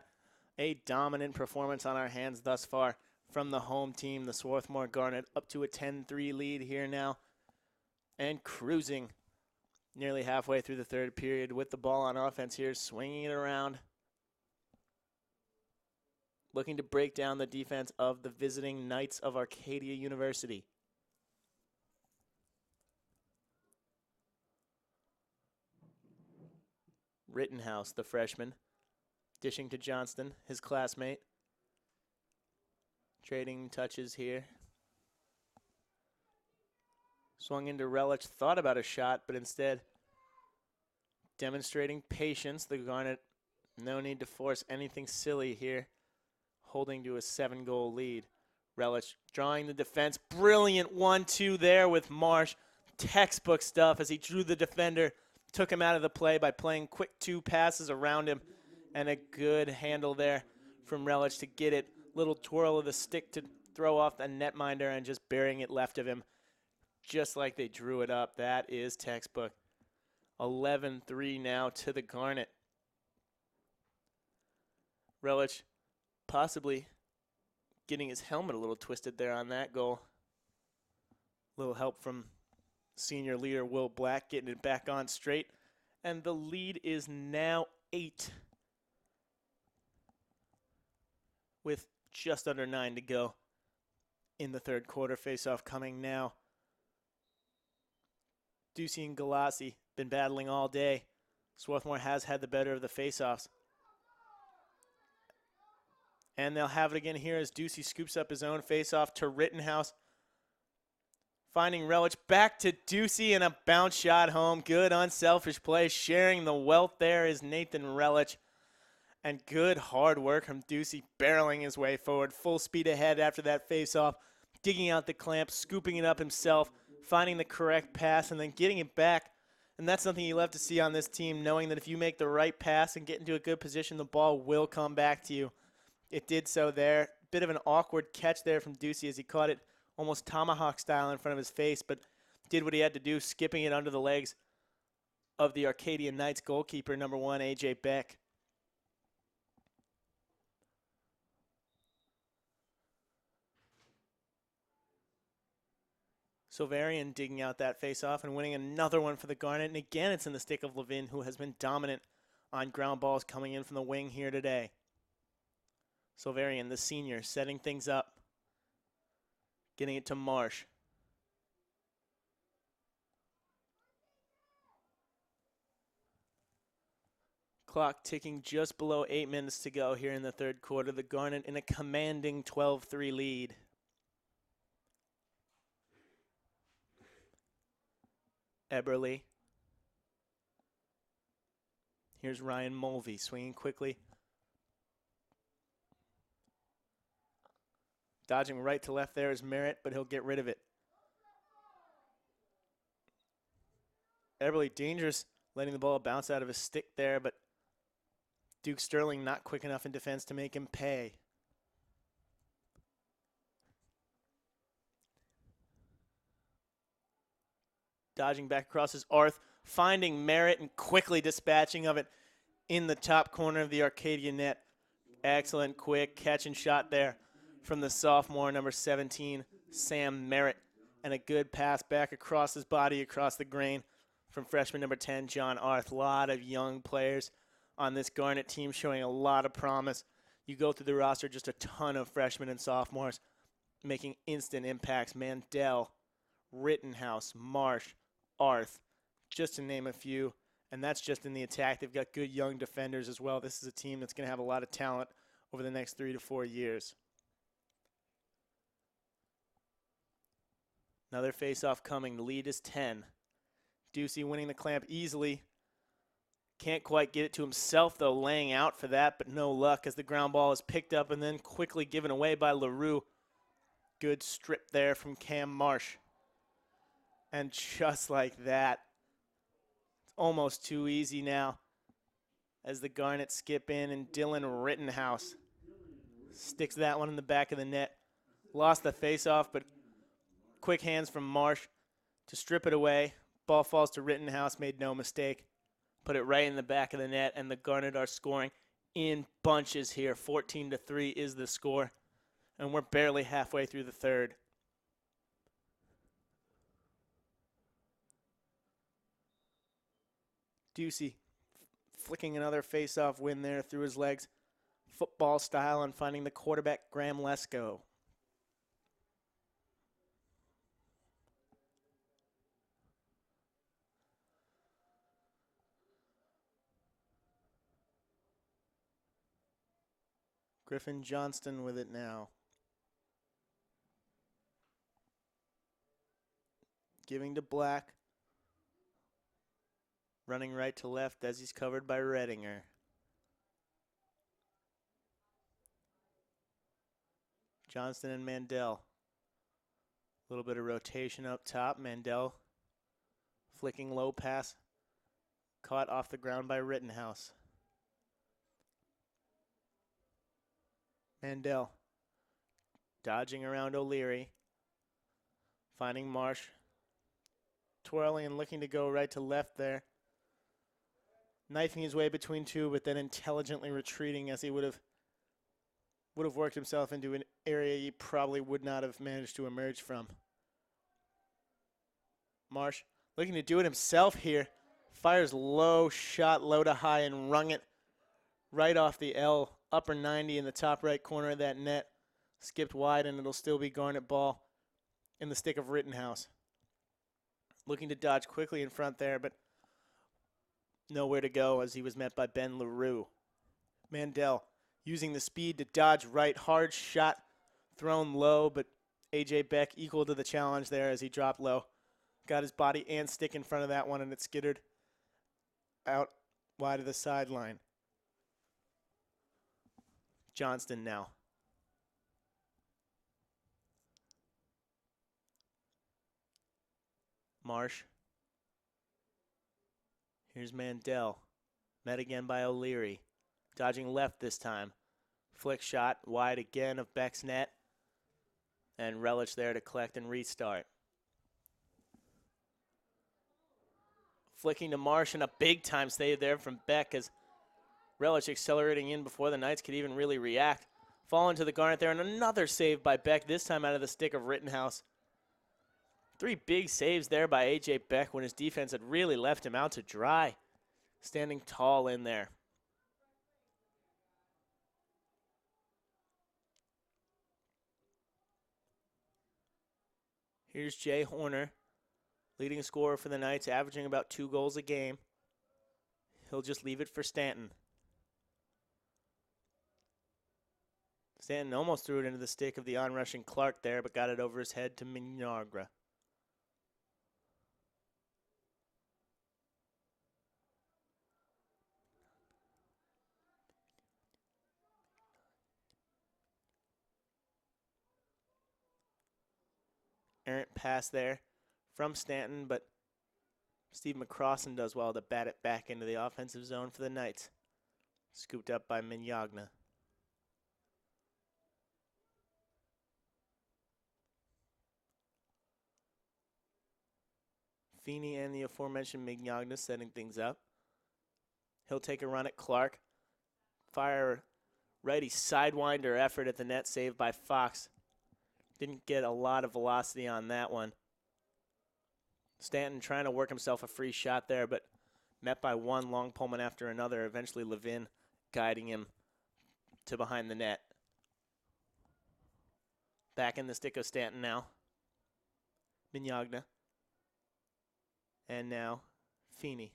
a dominant performance on our hands thus far from the home team, the Swarthmore Garnet, up to a 10-3 lead here now and cruising nearly halfway through the third period with the ball on offense here, swinging it around, looking to break down the defense of the visiting Knights of Arcadia University. Rittenhouse, the freshman, dishing to Johnston, his classmate. Trading touches here. Swung into Relich, thought about a shot, but instead demonstrating patience. The Garnet, no need to force anything silly here, holding to a 7-goal lead. Relich drawing the defense. Brilliant 1-2 there with Marsh. Textbook stuff as he drew the defender. Took him out of the play by playing quick 2 passes around him, and a good handle there from Relich to get it. Little twirl of the stick to throw off the netminder and just burying it left of him, just like they drew it up. That is textbook. 11-3 now to the Garnet. Relich possibly getting his helmet a little twisted there on that goal. Little help from senior leader Will Black getting it back on straight. And the lead is now 8 with just under 9 to go in the third quarter. Face-off coming now. Ducey and Galassi been battling all day. Swarthmore has had the better of the face-offs. And they'll have it again here as Ducey scoops up his own face-off to Rittenhouse. Finding Relich back to Ducey and a bounce shot home. Good unselfish play. Sharing the wealth there is Nathan Relich. And good hard work from Ducey, barreling his way forward. Full speed ahead after that face-off. Digging out the clamp, scooping it up himself. Finding the correct pass and then getting it back. And that's something you love to see on this team, knowing that if you make the right pass and get into a good position, the ball will come back to you. It did so there. Bit of an awkward catch there from Ducey as he caught it almost tomahawk style in front of his face, but did what he had to do, skipping it under the legs of the Arcadia Knights goalkeeper, number 1, A.J. Beck. Silverian digging out that face-off and winning another one for the Garnet. And again, it's in the stick of Levin, who has been dominant on ground balls coming in from the wing here today. Silverian, the senior, setting things up. Getting it to Marsh. Clock ticking just below 8 minutes to go here in the third quarter. The Garnet in a commanding 12-3 lead. Eberly. Here's Ryan Mulvey swinging quickly. Dodging right to left there is Merritt, but he'll get rid of it. Eberly dangerous, letting the ball bounce out of his stick there, but Duke Sterling not quick enough in defense to make him pay. Dodging back across his Arth, finding Merritt and quickly dispatching of it in the top corner of the Arcadia net. Excellent quick catch and shot there from the sophomore, number 17, Sam Merritt. And a good pass back across his body, across the grain from freshman number 10, John Arth. A lot of young players on this Garnet team showing a lot of promise. You go through the roster, just a ton of freshmen and sophomores making instant impacts. Mandel, Rittenhouse, Marsh, Arth, just to name a few. And that's just in the attack. They've got good young defenders as well. This is a team that's going to have a lot of talent over the next 3 to 4 years. Another face-off coming. The lead is 10. Ducey winning the clamp easily. Can't quite get it to himself, though, laying out for that, but no luck as the ground ball is picked up and then quickly given away by LaRue. Good strip there from Cam Marsh. And just like that, it's almost too easy now as the Garnet skip in, and Dylan Rittenhouse sticks that one in the back of the net. Lost the face-off, but quick hands from Marsh to strip it away. Ball falls to Rittenhouse, made no mistake. Put it right in the back of the net, and the Garnet are scoring in bunches here. 14-3 is the score, and we're barely halfway through the third. Ducey flicking another face-off win there through his legs, football style, and finding the quarterback, Graham Lesko. Griffin Johnston with it now. Giving to Black. Running right to left as he's covered by Redinger. Johnston and Mandel. A little bit of rotation up top. Mandel flicking low pass. Caught off the ground by Rittenhouse. Mandel dodging around O'Leary. Finding Marsh. Twirling and looking to go right to left there. Knifing his way between two, but then intelligently retreating as he would have worked himself into an area he probably would not have managed to emerge from. Marsh looking to do it himself here. Fires low, shot low to high, and rung it right off the L, upper 90 in the top right corner of that net. Skipped wide, and it'll still be Garnet ball in the stick of Rittenhouse. Looking to dodge quickly in front there, but nowhere to go as he was met by Ben LaRue. Mandel using the speed to dodge right. Hard shot thrown low, but A.J. Beck equal to the challenge there as he dropped low. Got his body and stick in front of that one, and it skittered out wide of the sideline. Johnston now. Marsh. Here's Mandel. Met again by O'Leary. Dodging left this time. Flick shot wide again of Beck's net. And Relich there to collect and restart. Flicking to Marsh and a big time save there from Beck as Relich accelerating in before the Knights could even really react. Falling to the Garnet there and another save by Beck, this time out of the stick of Rittenhouse. 3 big saves there by A.J. Beck when his defense had really left him out to dry. Standing tall in there. Here's Jay Horner, leading scorer for the Knights, averaging about 2 goals a game. He'll just leave it for Stanton. Stanton almost threw it into the stick of the onrushing Clark there, but got it over his head to Mignargra. Errant pass there from Stanton, but Steve McCrossan does well to bat it back into the offensive zone for the Knights. Scooped up by Mignogna. Feeney and the aforementioned Mignogna setting things up. He'll take a run at Clark. Fire righty sidewinder effort at the net, saved by Fox. Didn't get a lot of velocity on that one. Stanton trying to work himself a free shot there, but met by one long pullman after another. Eventually Levin guiding him to behind the net. Back in the stick of Stanton now. Mignogna. And now Feeney.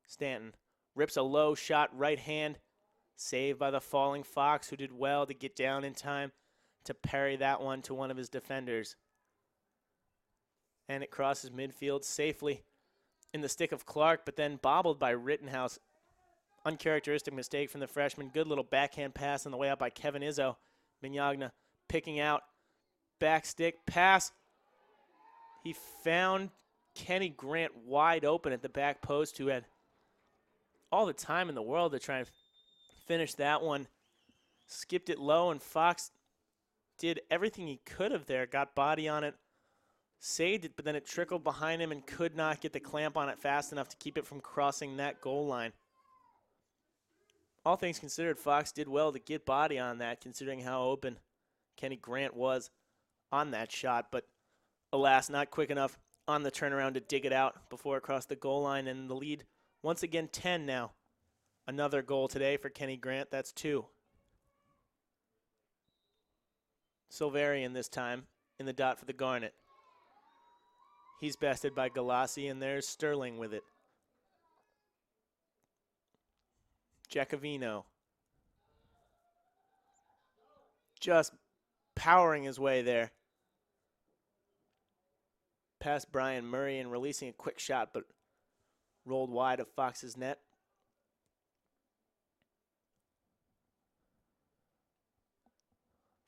Stanton rips a low shot right hand. Saved by the falling Fox, who did well to get down in time to parry that one to one of his defenders. And it crosses midfield safely in the stick of Clark, but then bobbled by Rittenhouse. Uncharacteristic mistake from the freshman. Good little backhand pass on the way out by Kevin Izzo. Mignogna picking out. Back stick pass. He found Kenny Grant wide open at the back post, who had all the time in the world to try and finish that one. Skipped it low, and Fox did everything he could have there. Got body on it, saved it, but then it trickled behind him and could not get the clamp on it fast enough to keep it from crossing that goal line. All things considered, Fox did well to get body on that, considering how open Kenny Grant was on that shot, but alas, not quick enough on the turnaround to dig it out before it crossed the goal line, and the lead once again 10 now. Another goal today for Kenny Grant. That's 2. Silverian this time in the dot for the Garnet. He's bested by Galassi, and there's Sterling with it. Giacovino. Just powering his way there. Past Brian Murray and releasing a quick shot, but rolled wide of Fox's net.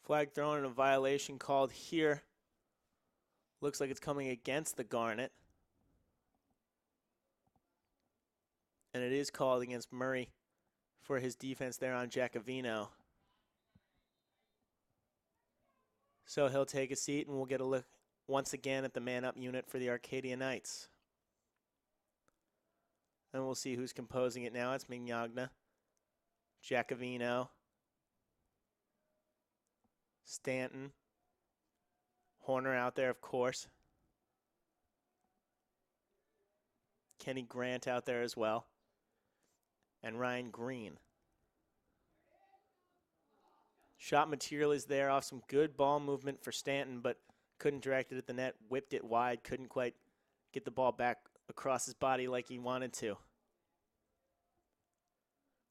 Flag thrown and a violation called here. Looks like it's coming against the Garnet. And it is called against Murray for his defense there on Giacovino. So he'll take a seat, and we'll get a look once again at the man-up unit for the Arcadia Knights. And we'll see who's composing it now. It's Mignogna, Giacovino, Stanton, Horner out there, of course. Kenny Grant out there as well. And Ryan Green. Shot material is there off some good ball movement for Stanton, but couldn't direct it at the net, whipped it wide, couldn't quite get the ball back across his body like he wanted to.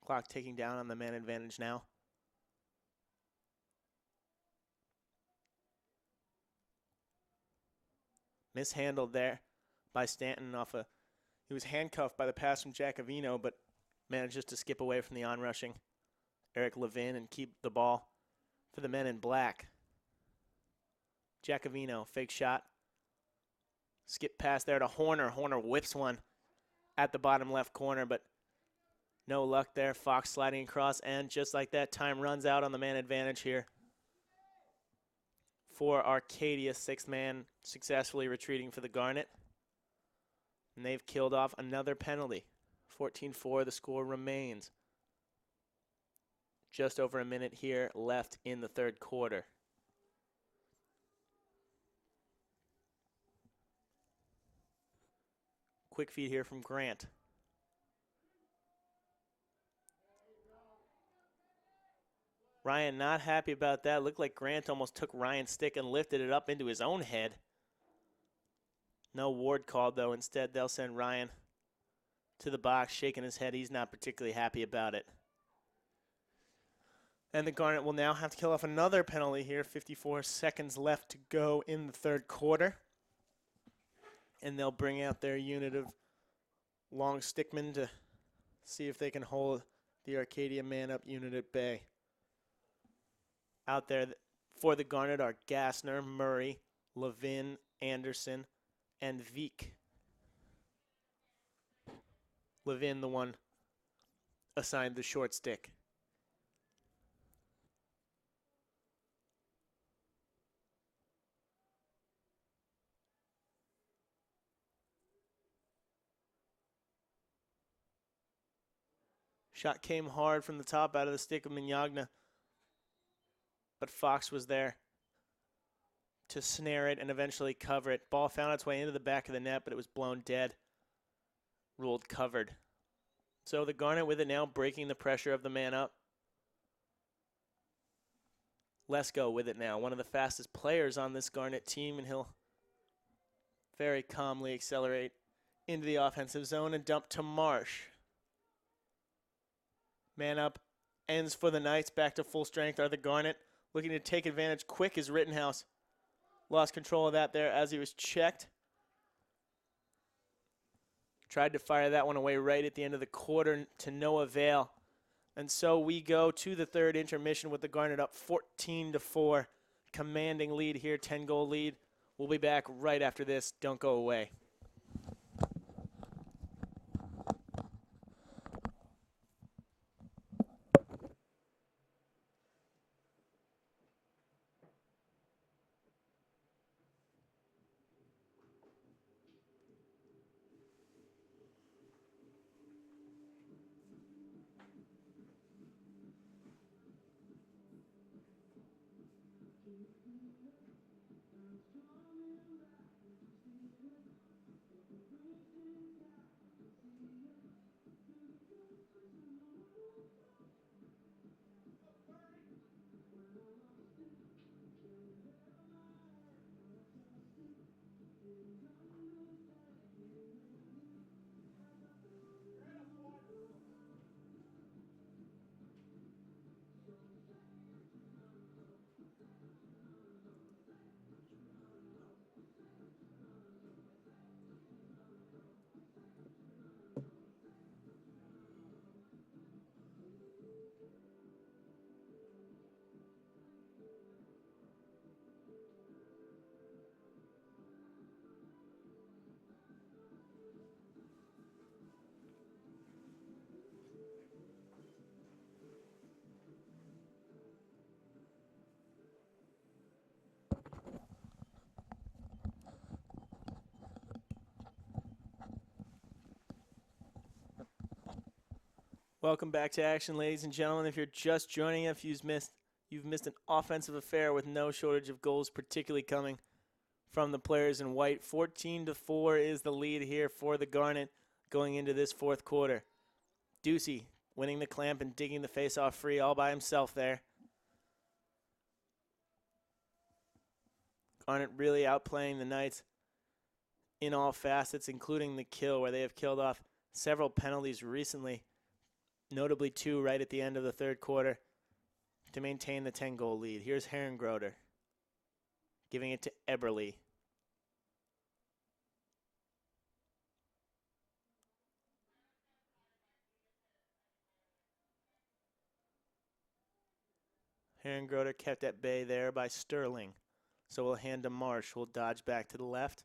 Clock ticking down on the man advantage now. Mishandled there by Stanton he was handcuffed by the pass from Giacovino, but managed just to skip away from the onrushing Eric Levin and keep the ball for the men in black. Giacovino, fake shot. Skip pass there to Horner. Horner whips one at the bottom left corner, but no luck there. Fox sliding across, and just like that, time runs out on the man advantage here for Arcadia. Sixth man successfully retreating for the Garnet. And they've killed off another penalty. 14-4, the score remains. Just over a minute here left in the third quarter. Quick feed here from Grant. Ryan not happy about that. Looked like Grant almost took Ryan's stick and lifted it up into his own head. No ward called, though. Instead, they'll send Ryan to the box, shaking his head. He's not particularly happy about it. And the Garnet will now have to kill off another penalty here. 54 seconds left to go in the third quarter. And they'll bring out their unit of long stickmen to see if they can hold the Arcadia man-up unit at bay. Out there for the Garnet are Gassner, Murray, Levin, Anderson, and Veek. Levin, the one assigned the short stick. Shot came hard from the top out of the stick of Mignogna, but Fox was there to snare it and eventually cover it. Ball found its way into the back of the net, but it was blown dead. Ruled covered. So the Garnet with it now, breaking the pressure of the man up. Lesko with it now, one of the fastest players on this Garnet team, and he'll very calmly accelerate into the offensive zone and dump to Marsh. Man up, ends for the Knights. Back to full strength are the Garnet. Looking to take advantage quick is Rittenhouse. Lost control of that there as he was checked. Tried to fire that one away right at the end of the quarter to no avail. And so we go to the third intermission with the Garnet up 14-4. Commanding lead here, 10-goal lead. We'll be back right after this. Don't go away. Welcome back to action, ladies and gentlemen. If you're just joining us, you've missed an offensive affair with no shortage of goals, particularly coming from the players in white. 14-4 is the lead here for the Garnet going into this fourth quarter. Ducey winning the clamp and digging the face-off free all by himself there. Garnet really outplaying the Knights in all facets, including the kill, where they have killed off several penalties recently. Notably 2 right at the end of the third quarter to maintain the 10-goal lead. Here's Herrengroder giving it to Eberle. Herrengroder kept at bay there by Sterling. So we'll hand to Marsh, who will dodge back to the left.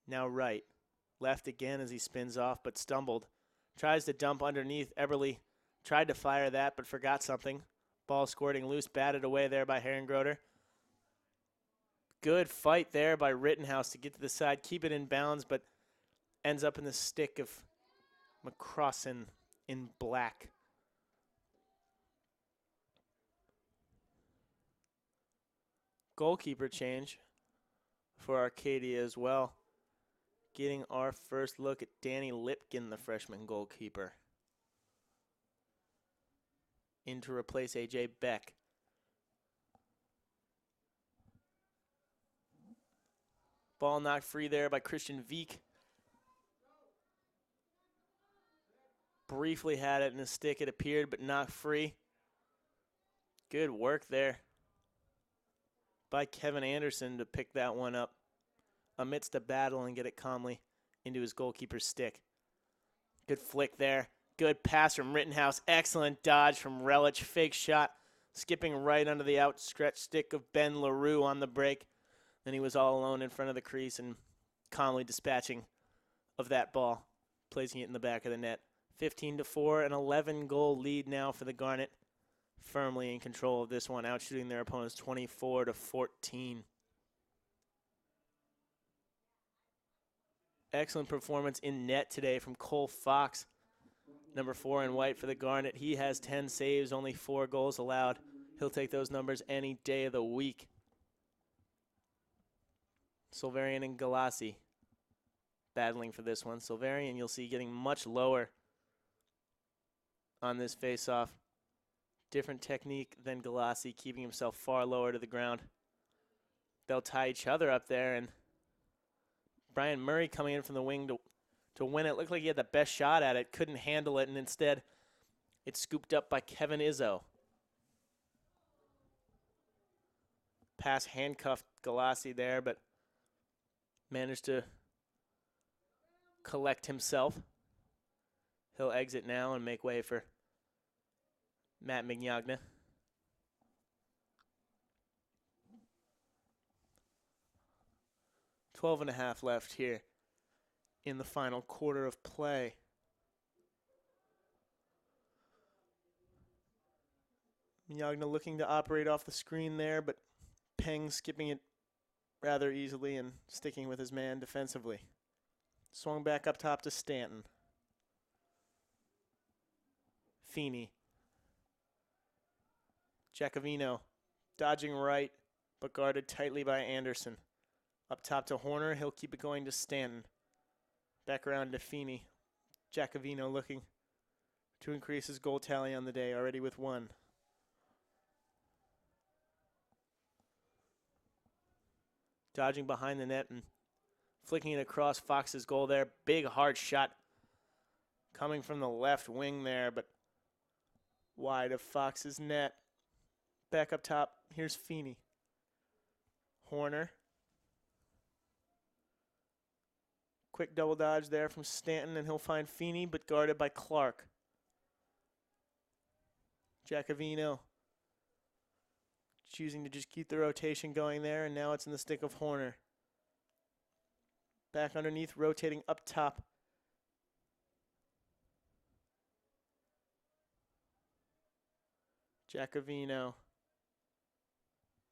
Now right. Left again as he spins off, but stumbled. Tries to dump underneath. Eberly tried to fire that, but forgot something. Ball squirting loose, batted away there by Herrengroder. Good fight there by Rittenhouse to get to the side, keep it in bounds, but ends up in the stick of McCrossan in black. Goalkeeper change for Arcadia as well. Getting our first look at Danny Lipkin, the freshman goalkeeper, in to replace A.J. Beck. Ball knocked free there by Christian Veek. Briefly had it in his stick, it appeared, but knocked free. Good work there by Kevin Anderson to pick that one up amidst a battle and get it calmly into his goalkeeper's stick. Good flick there. Good pass from Rittenhouse. Excellent dodge from Relich. Fake shot, skipping right under the outstretched stick of Ben LaRue on the break. Then he was all alone in front of the crease and calmly dispatching of that ball, placing it in the back of the net. 15-4, an 11-goal lead now for the Garnet. Firmly in control of this one, outshooting their opponents 24-14. Excellent performance in net today from Cole Fox, number 4 in white for the Garnet. He has 10 saves, only 4 goals allowed. He'll take those numbers any day of the week. Silverian and Galassi battling for this one. Silverian, you'll see, getting much lower on this face-off. Different technique than Galassi, keeping himself far lower to the ground. They'll tie each other up there, and Brian Murray coming in from the wing to win it. Looked like he had the best shot at it, couldn't handle it, and instead it's scooped up by Kevin Izzo. Pass handcuffed Galassi there, but managed to collect himself. He'll exit now and make way for Matt Mignogna. Twelve and a half left here in the final quarter of play. Mignogna looking to operate off the screen there, but Peng skipping it rather easily and sticking with his man defensively. Swung back up top to Stanton. Feeney. Giacovino dodging right, but guarded tightly by Anderson. Up top to Horner, he'll keep it going to Stanton. Back around to Feeney. Giacovino looking to increase his goal tally on the day, already with 1. Dodging behind the net and flicking it across Fox's goal there. Big hard shot coming from the left wing there, but wide of Fox's net. Back up top, here's Feeney. Horner. Quick double dodge there from Stanton, and he'll find Feeney, but guarded by Clark. Giacovino choosing to just keep the rotation going there, and now it's in the stick of Horner. Back underneath, rotating up top. Giacovino.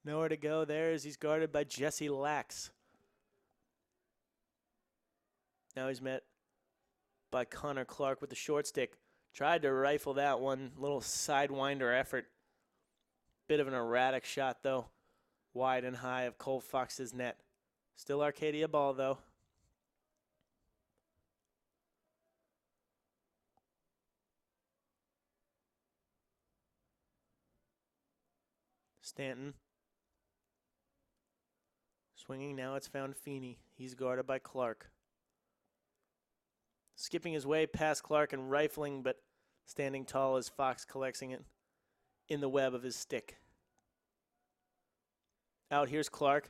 Nowhere to go there as he's guarded by Jesse Lax. Now he's met by Connor Clark with the short stick. Tried to rifle that one, little sidewinder effort. Bit of an erratic shot though, wide and high of Cole Fox's net. Still Arcadia ball though. Stanton. Swinging now, it's found Feeney. He's guarded by Clark. Skipping his way past Clark and rifling, but standing tall as Fox collecting it in the web of his stick. Out here's Clark.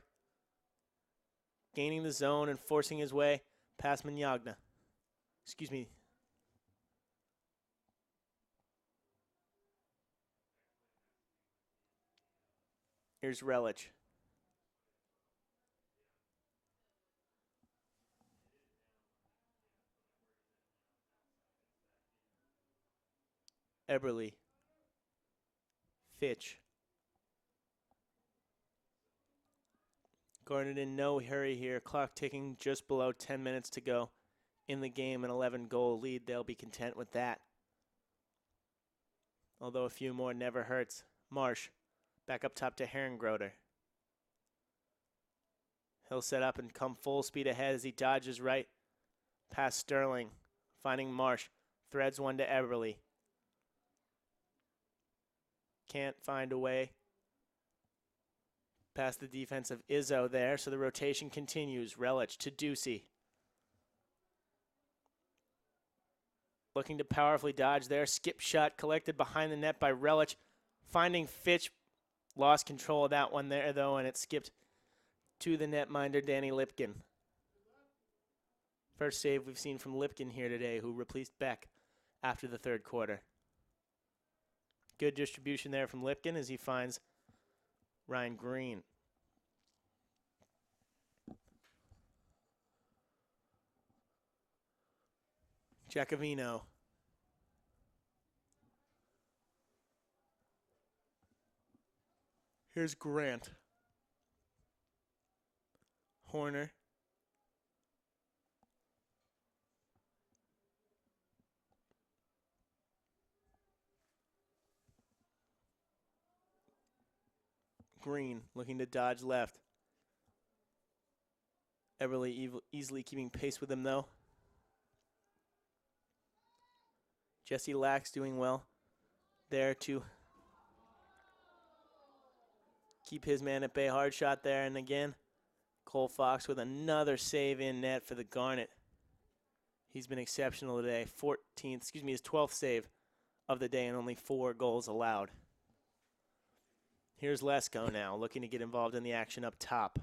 Gaining the zone and forcing his way past Mignogna. Excuse me. Here's Relich. Eberly. Fitch. Garnet in no hurry here. Clock ticking just below 10 minutes to go in the game. An 11-goal lead. They'll be content with that. Although a few more never hurts. Marsh. Back up top to Herrengroder. He'll set up and come full speed ahead as he dodges right past Sterling. Finding Marsh. Threads one to Eberly. Can't find a way past the defense of Izzo there, so the rotation continues. Relich to Ducey. Looking to powerfully dodge there. Skip shot collected behind the net by Relich. Finding Fitch. Lost control of that one there, though, and it skipped to the netminder, Danny Lipkin. First save we've seen from Lipkin here today, who replaced Beck after the third quarter. Good distribution there from Lipkin as he finds Ryan Green. Giacovino. Here's Grant. Horner. Green looking to dodge left. Eberly easily keeping pace with him, though. Jesse Lax doing well there to keep his man at bay. Hard shot there, and again, Cole Fox with another save in net for the Garnet. He's been exceptional today. His 12th save of the day and only 4 goals allowed. Here's Lesko now, looking to get involved in the action up top.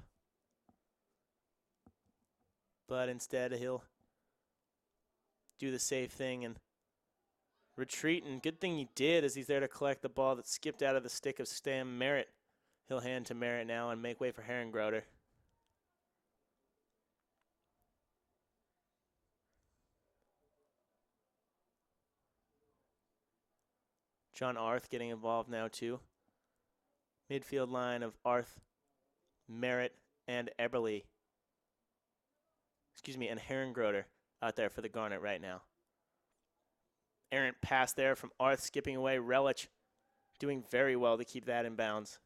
But instead, he'll do the safe thing and retreat. And good thing he did, as he's there to collect the ball that skipped out of the stick of Sam Merritt. He'll hand to Merritt now and make way for Herrengroder. John Arth getting involved now, too. Midfield line of Arth, Merritt, and Eberly. And Herrengroder out there for the Garnet right now. Errant pass there from Arth, skipping away. Relich doing very well to keep that in bounds.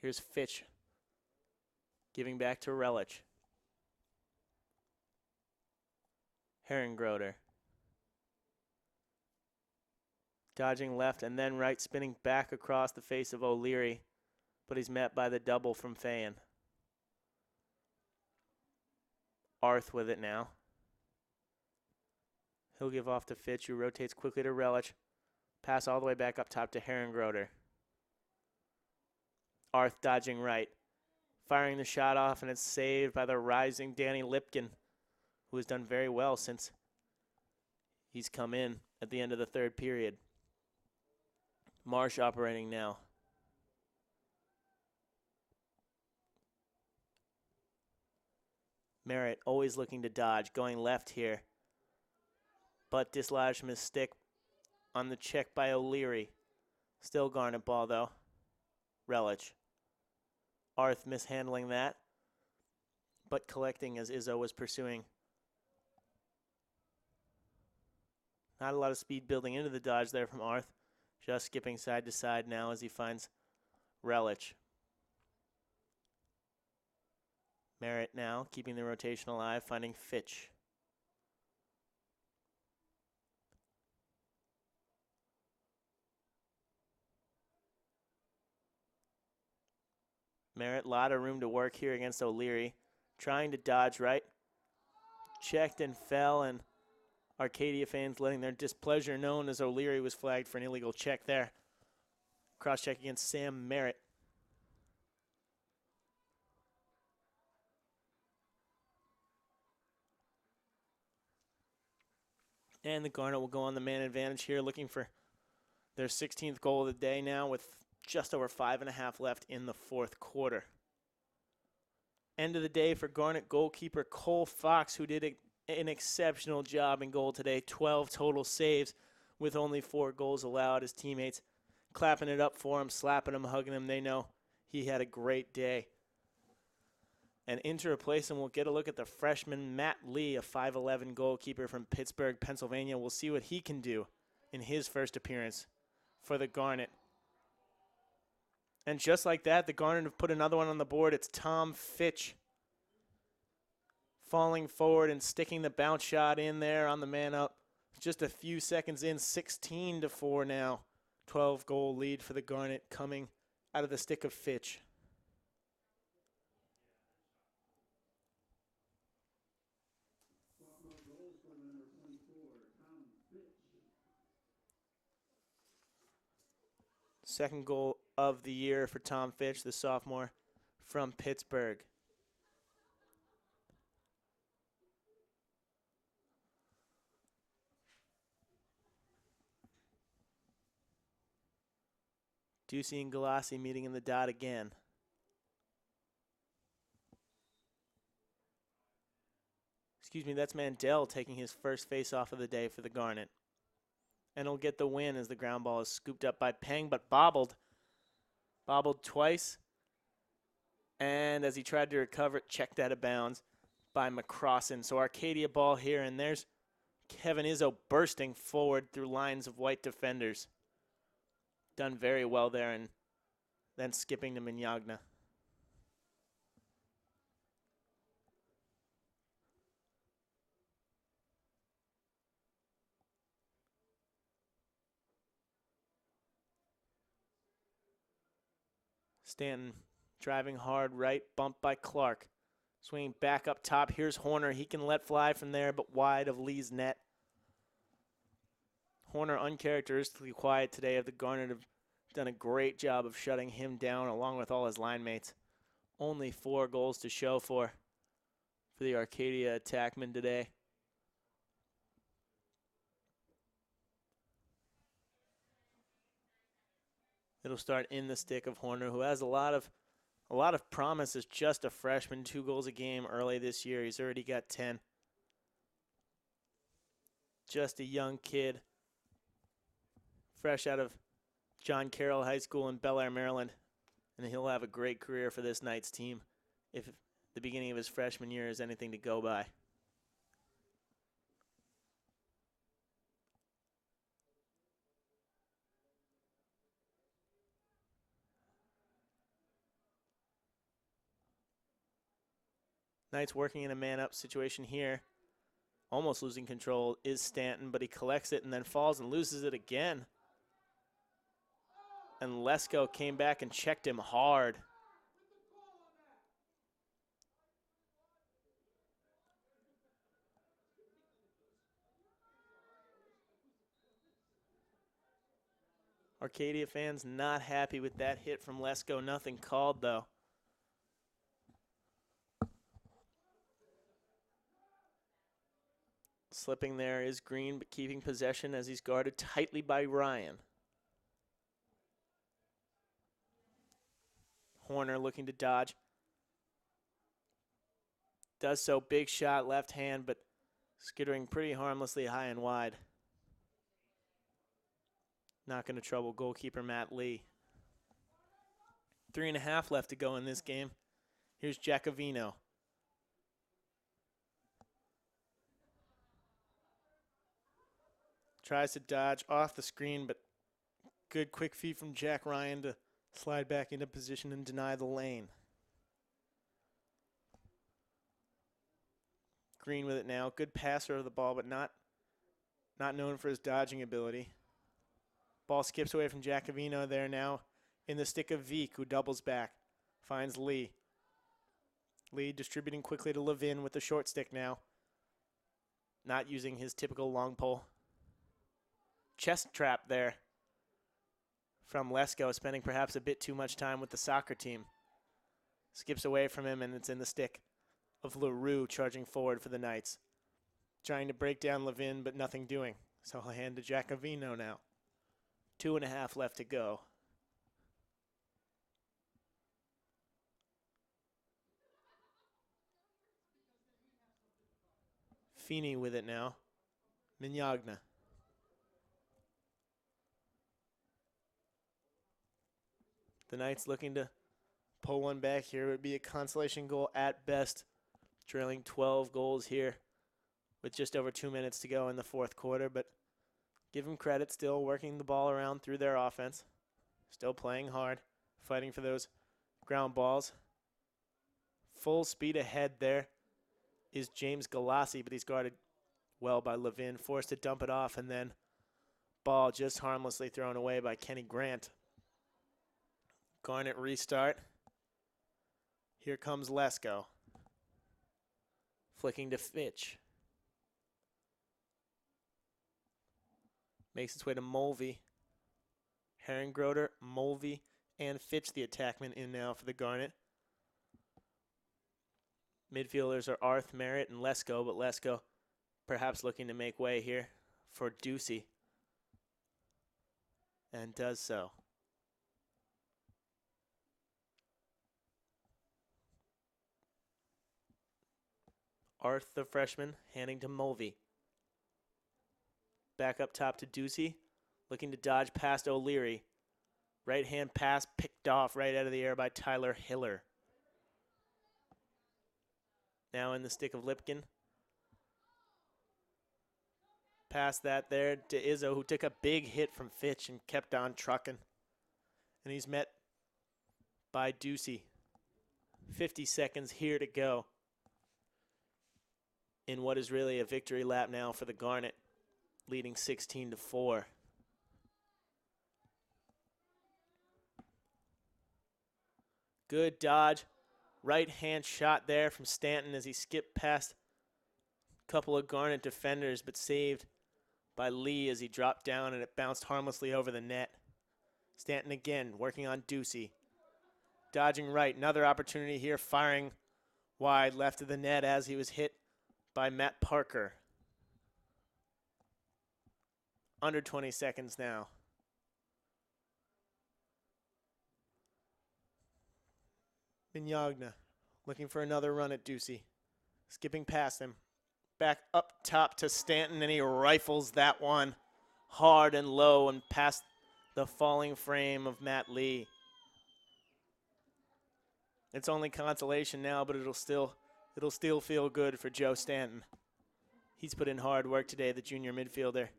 Here's Fitch giving back to Relich. Herrengroder. Dodging left and then right, spinning back across the face of O'Leary, but he's met by the double from Fayen. Arth with it now. He'll give off to Fitch, who rotates quickly to Relich. Pass all the way back up top to Herrengroder. Arth dodging right. Firing the shot off, and it's saved by the rising Danny Lipkin, who has done very well since he's come in at the end of the third period. Marsh operating now. Merritt always looking to dodge, going left here. But dislodged from his stick on the check by O'Leary. Still Garnet ball, though. Relich. Arth mishandling that, but collecting as Izzo was pursuing. Not a lot of speed building into the dodge there from Arth. Just skipping side to side now as he finds Relich. Merritt now keeping the rotation alive, finding Fitch. Merritt, a lot of room to work here against O'Leary. Trying to dodge right. Checked and fell, and Arcadia fans letting their displeasure known as O'Leary was flagged for an illegal check there. Cross-check against Sam Merritt. And the Garnet will go on the man advantage here, looking for their 16th goal of the day now with just over 5.5 left in the fourth quarter. End of the day for Garnet goalkeeper Cole Fox, who did an exceptional job in goal today. 12 total saves with only 4 goals allowed. His teammates clapping it up for him, slapping him, hugging him. They know he had a great day. And in to replace him, we'll get a look at the freshman Matt Lee, a 5'11 goalkeeper from Pittsburgh, Pennsylvania. We'll see what he can do in his first appearance for the Garnet. And just like that, the Garnet have put another one on the board. It's Tom Fitch falling forward and sticking the bounce shot in there on the man up. Just a few seconds in, 16-4 now. 12-goal lead for the Garnet coming out of the stick of Fitch. Second goal of the year for Tom Fitch, the sophomore from Pittsburgh. Ducey and Galassi meeting in the dot again. Excuse me, that's Mandel taking his first face-off of the day for the Garnet. And he'll get the win as the ground ball is scooped up by Peng, but bobbled. Bobbled twice. And as he tried to recover it, checked out of bounds by McCrossan. So Arcadia ball here, and there's Kevin Izzo bursting forward through lines of white defenders. Done very well there, and then skipping to Mignagna. Stanton driving hard right, bumped by Clark. Swinging back up top. Here's Horner. He can let fly from there, but wide of Lee's net. Horner uncharacteristically quiet today. The Garnet have done a great job of shutting him down along with all his line mates. Only 4 goals to show for the Arcadia attackmen today. It'll start in the stick of Horner, who has a lot of promise as just a freshman. 2 goals a game early this year. He's already got 10. Just a young kid, fresh out of John Carroll High School in Bel Air, Maryland. And he'll have a great career for this Knights team if the beginning of his freshman year is anything to go by. Knights working in a man-up situation here. Almost losing control is Stanton, but he collects it and then falls and loses it again. And Lesko came back and checked him hard. Arcadia fans not happy with that hit from Lesko. Nothing called, though. Slipping there is Green, but keeping possession as he's guarded tightly by Ryan. Horner looking to dodge. Does so, big shot, left hand, but skittering pretty harmlessly high and wide. Not going to trouble goalkeeper Matt Lee. 3.5 left to go in this game. Here's Giacovino. Tries to dodge off the screen, but good quick feed from Jack Ryan to slide back into position and deny the lane. Green with it now. Good passer of the ball, but not known for his dodging ability. Ball skips away from Giacovino there now in the stick of Veek, who doubles back. Finds Lee. Lee distributing quickly to Levin with the short stick now. Not using his typical long pole. Chest trap there from Lesko, spending perhaps a bit too much time with the soccer team. Skips away from him, and it's in the stick of LaRue charging forward for the Knights. Trying to break down Levin, but nothing doing. So he'll hand to Giacovino now. 2.5 left to go. Feeney with it now. Mignogna. The Knights looking to pull one back here. It would be a consolation goal at best. Trailing 12 goals here with just over 2 minutes to go in the fourth quarter. But give them credit, still working the ball around through their offense. Still playing hard, fighting for those ground balls. Full speed ahead there is James Galassi, but he's guarded well by Levin. Forced to dump it off, and then ball just harmlessly thrown away by Kenny Grant. Garnet restart. Here comes Lesko. Flicking to Fitch. Makes its way to Mulvey. Herringroder, Mulvey, and Fitch, the attackman, in now for the Garnet. Midfielders are Arth, Merritt, and Lesko, but Lesko perhaps looking to make way here for Ducey. And does so. Arth, the freshman, handing to Mulvey. Back up top to Ducey, looking to dodge past O'Leary. Right hand pass picked off right out of the air by Tyler Hiller. Now in the stick of Lipkin. Past that there to Izzo, who took a big hit from Fitch and kept on trucking. And he's met by Ducey. 50 seconds here to go in what is really a victory lap now for the Garnet, leading 16-4. Good dodge. Right hand shot there from Stanton as he skipped past a couple of Garnet defenders, but saved by Lee as he dropped down and it bounced harmlessly over the net. Stanton again working on Ducey. Dodging right. Another opportunity here, firing wide left of the net as he was hit by Matt Parker. Under 20 seconds now. Mignogna looking for another run at Ducey. Skipping past him. Back up top to Stanton, and he rifles that one hard and low and past the falling frame of Matt Lee. It's only consolation now, but it'll still feel good for Joe Stanton. He's put in hard work today, the junior midfielder.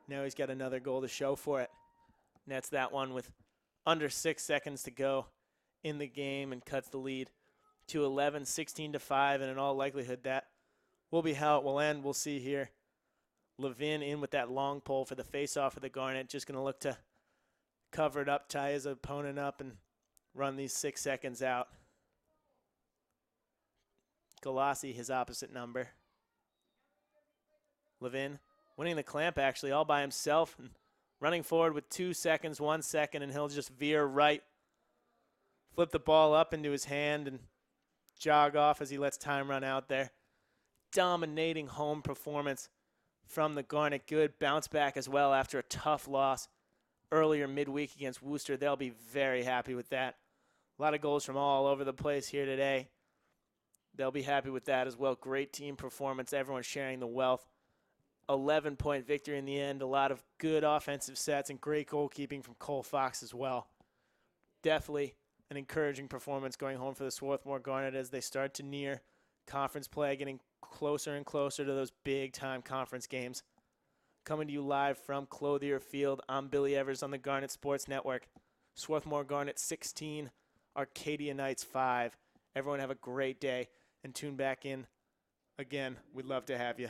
Now he's got another goal to show for it. Nets that one with under 6 seconds to go in the game and cuts the lead to 11, 16-5, and in all likelihood that will be how it will end. We'll see here. Levin in with that long pole for the face-off of the Garnet. Just going to look to cover it up, tie his opponent up, and run these 6 seconds out. Galassi, his opposite number. Levin winning the clamp, actually, all by himself, and running forward with 2 seconds, 1 second, and he'll just veer right. Flip the ball up into his hand and jog off as he lets time run out there. Dominating home performance from the Garnet. Good bounce back as well after a tough loss earlier midweek against Worcester. They'll be very happy with that. A lot of goals from all over the place here today. They'll be happy with that as well. Great team performance. Everyone sharing the wealth. 11-point victory in the end. A lot of good offensive sets and great goalkeeping from Cole Fox as well. Definitely an encouraging performance going home for the Swarthmore Garnet as they start to near conference play, getting closer and closer to those big-time conference games. Coming to you live from Clothier Field, I'm Billy Evers on the Garnet Sports Network. Swarthmore Garnet 16, Arcadia Knights 5. Everyone have a great day and tune back in again. We'd love to have you.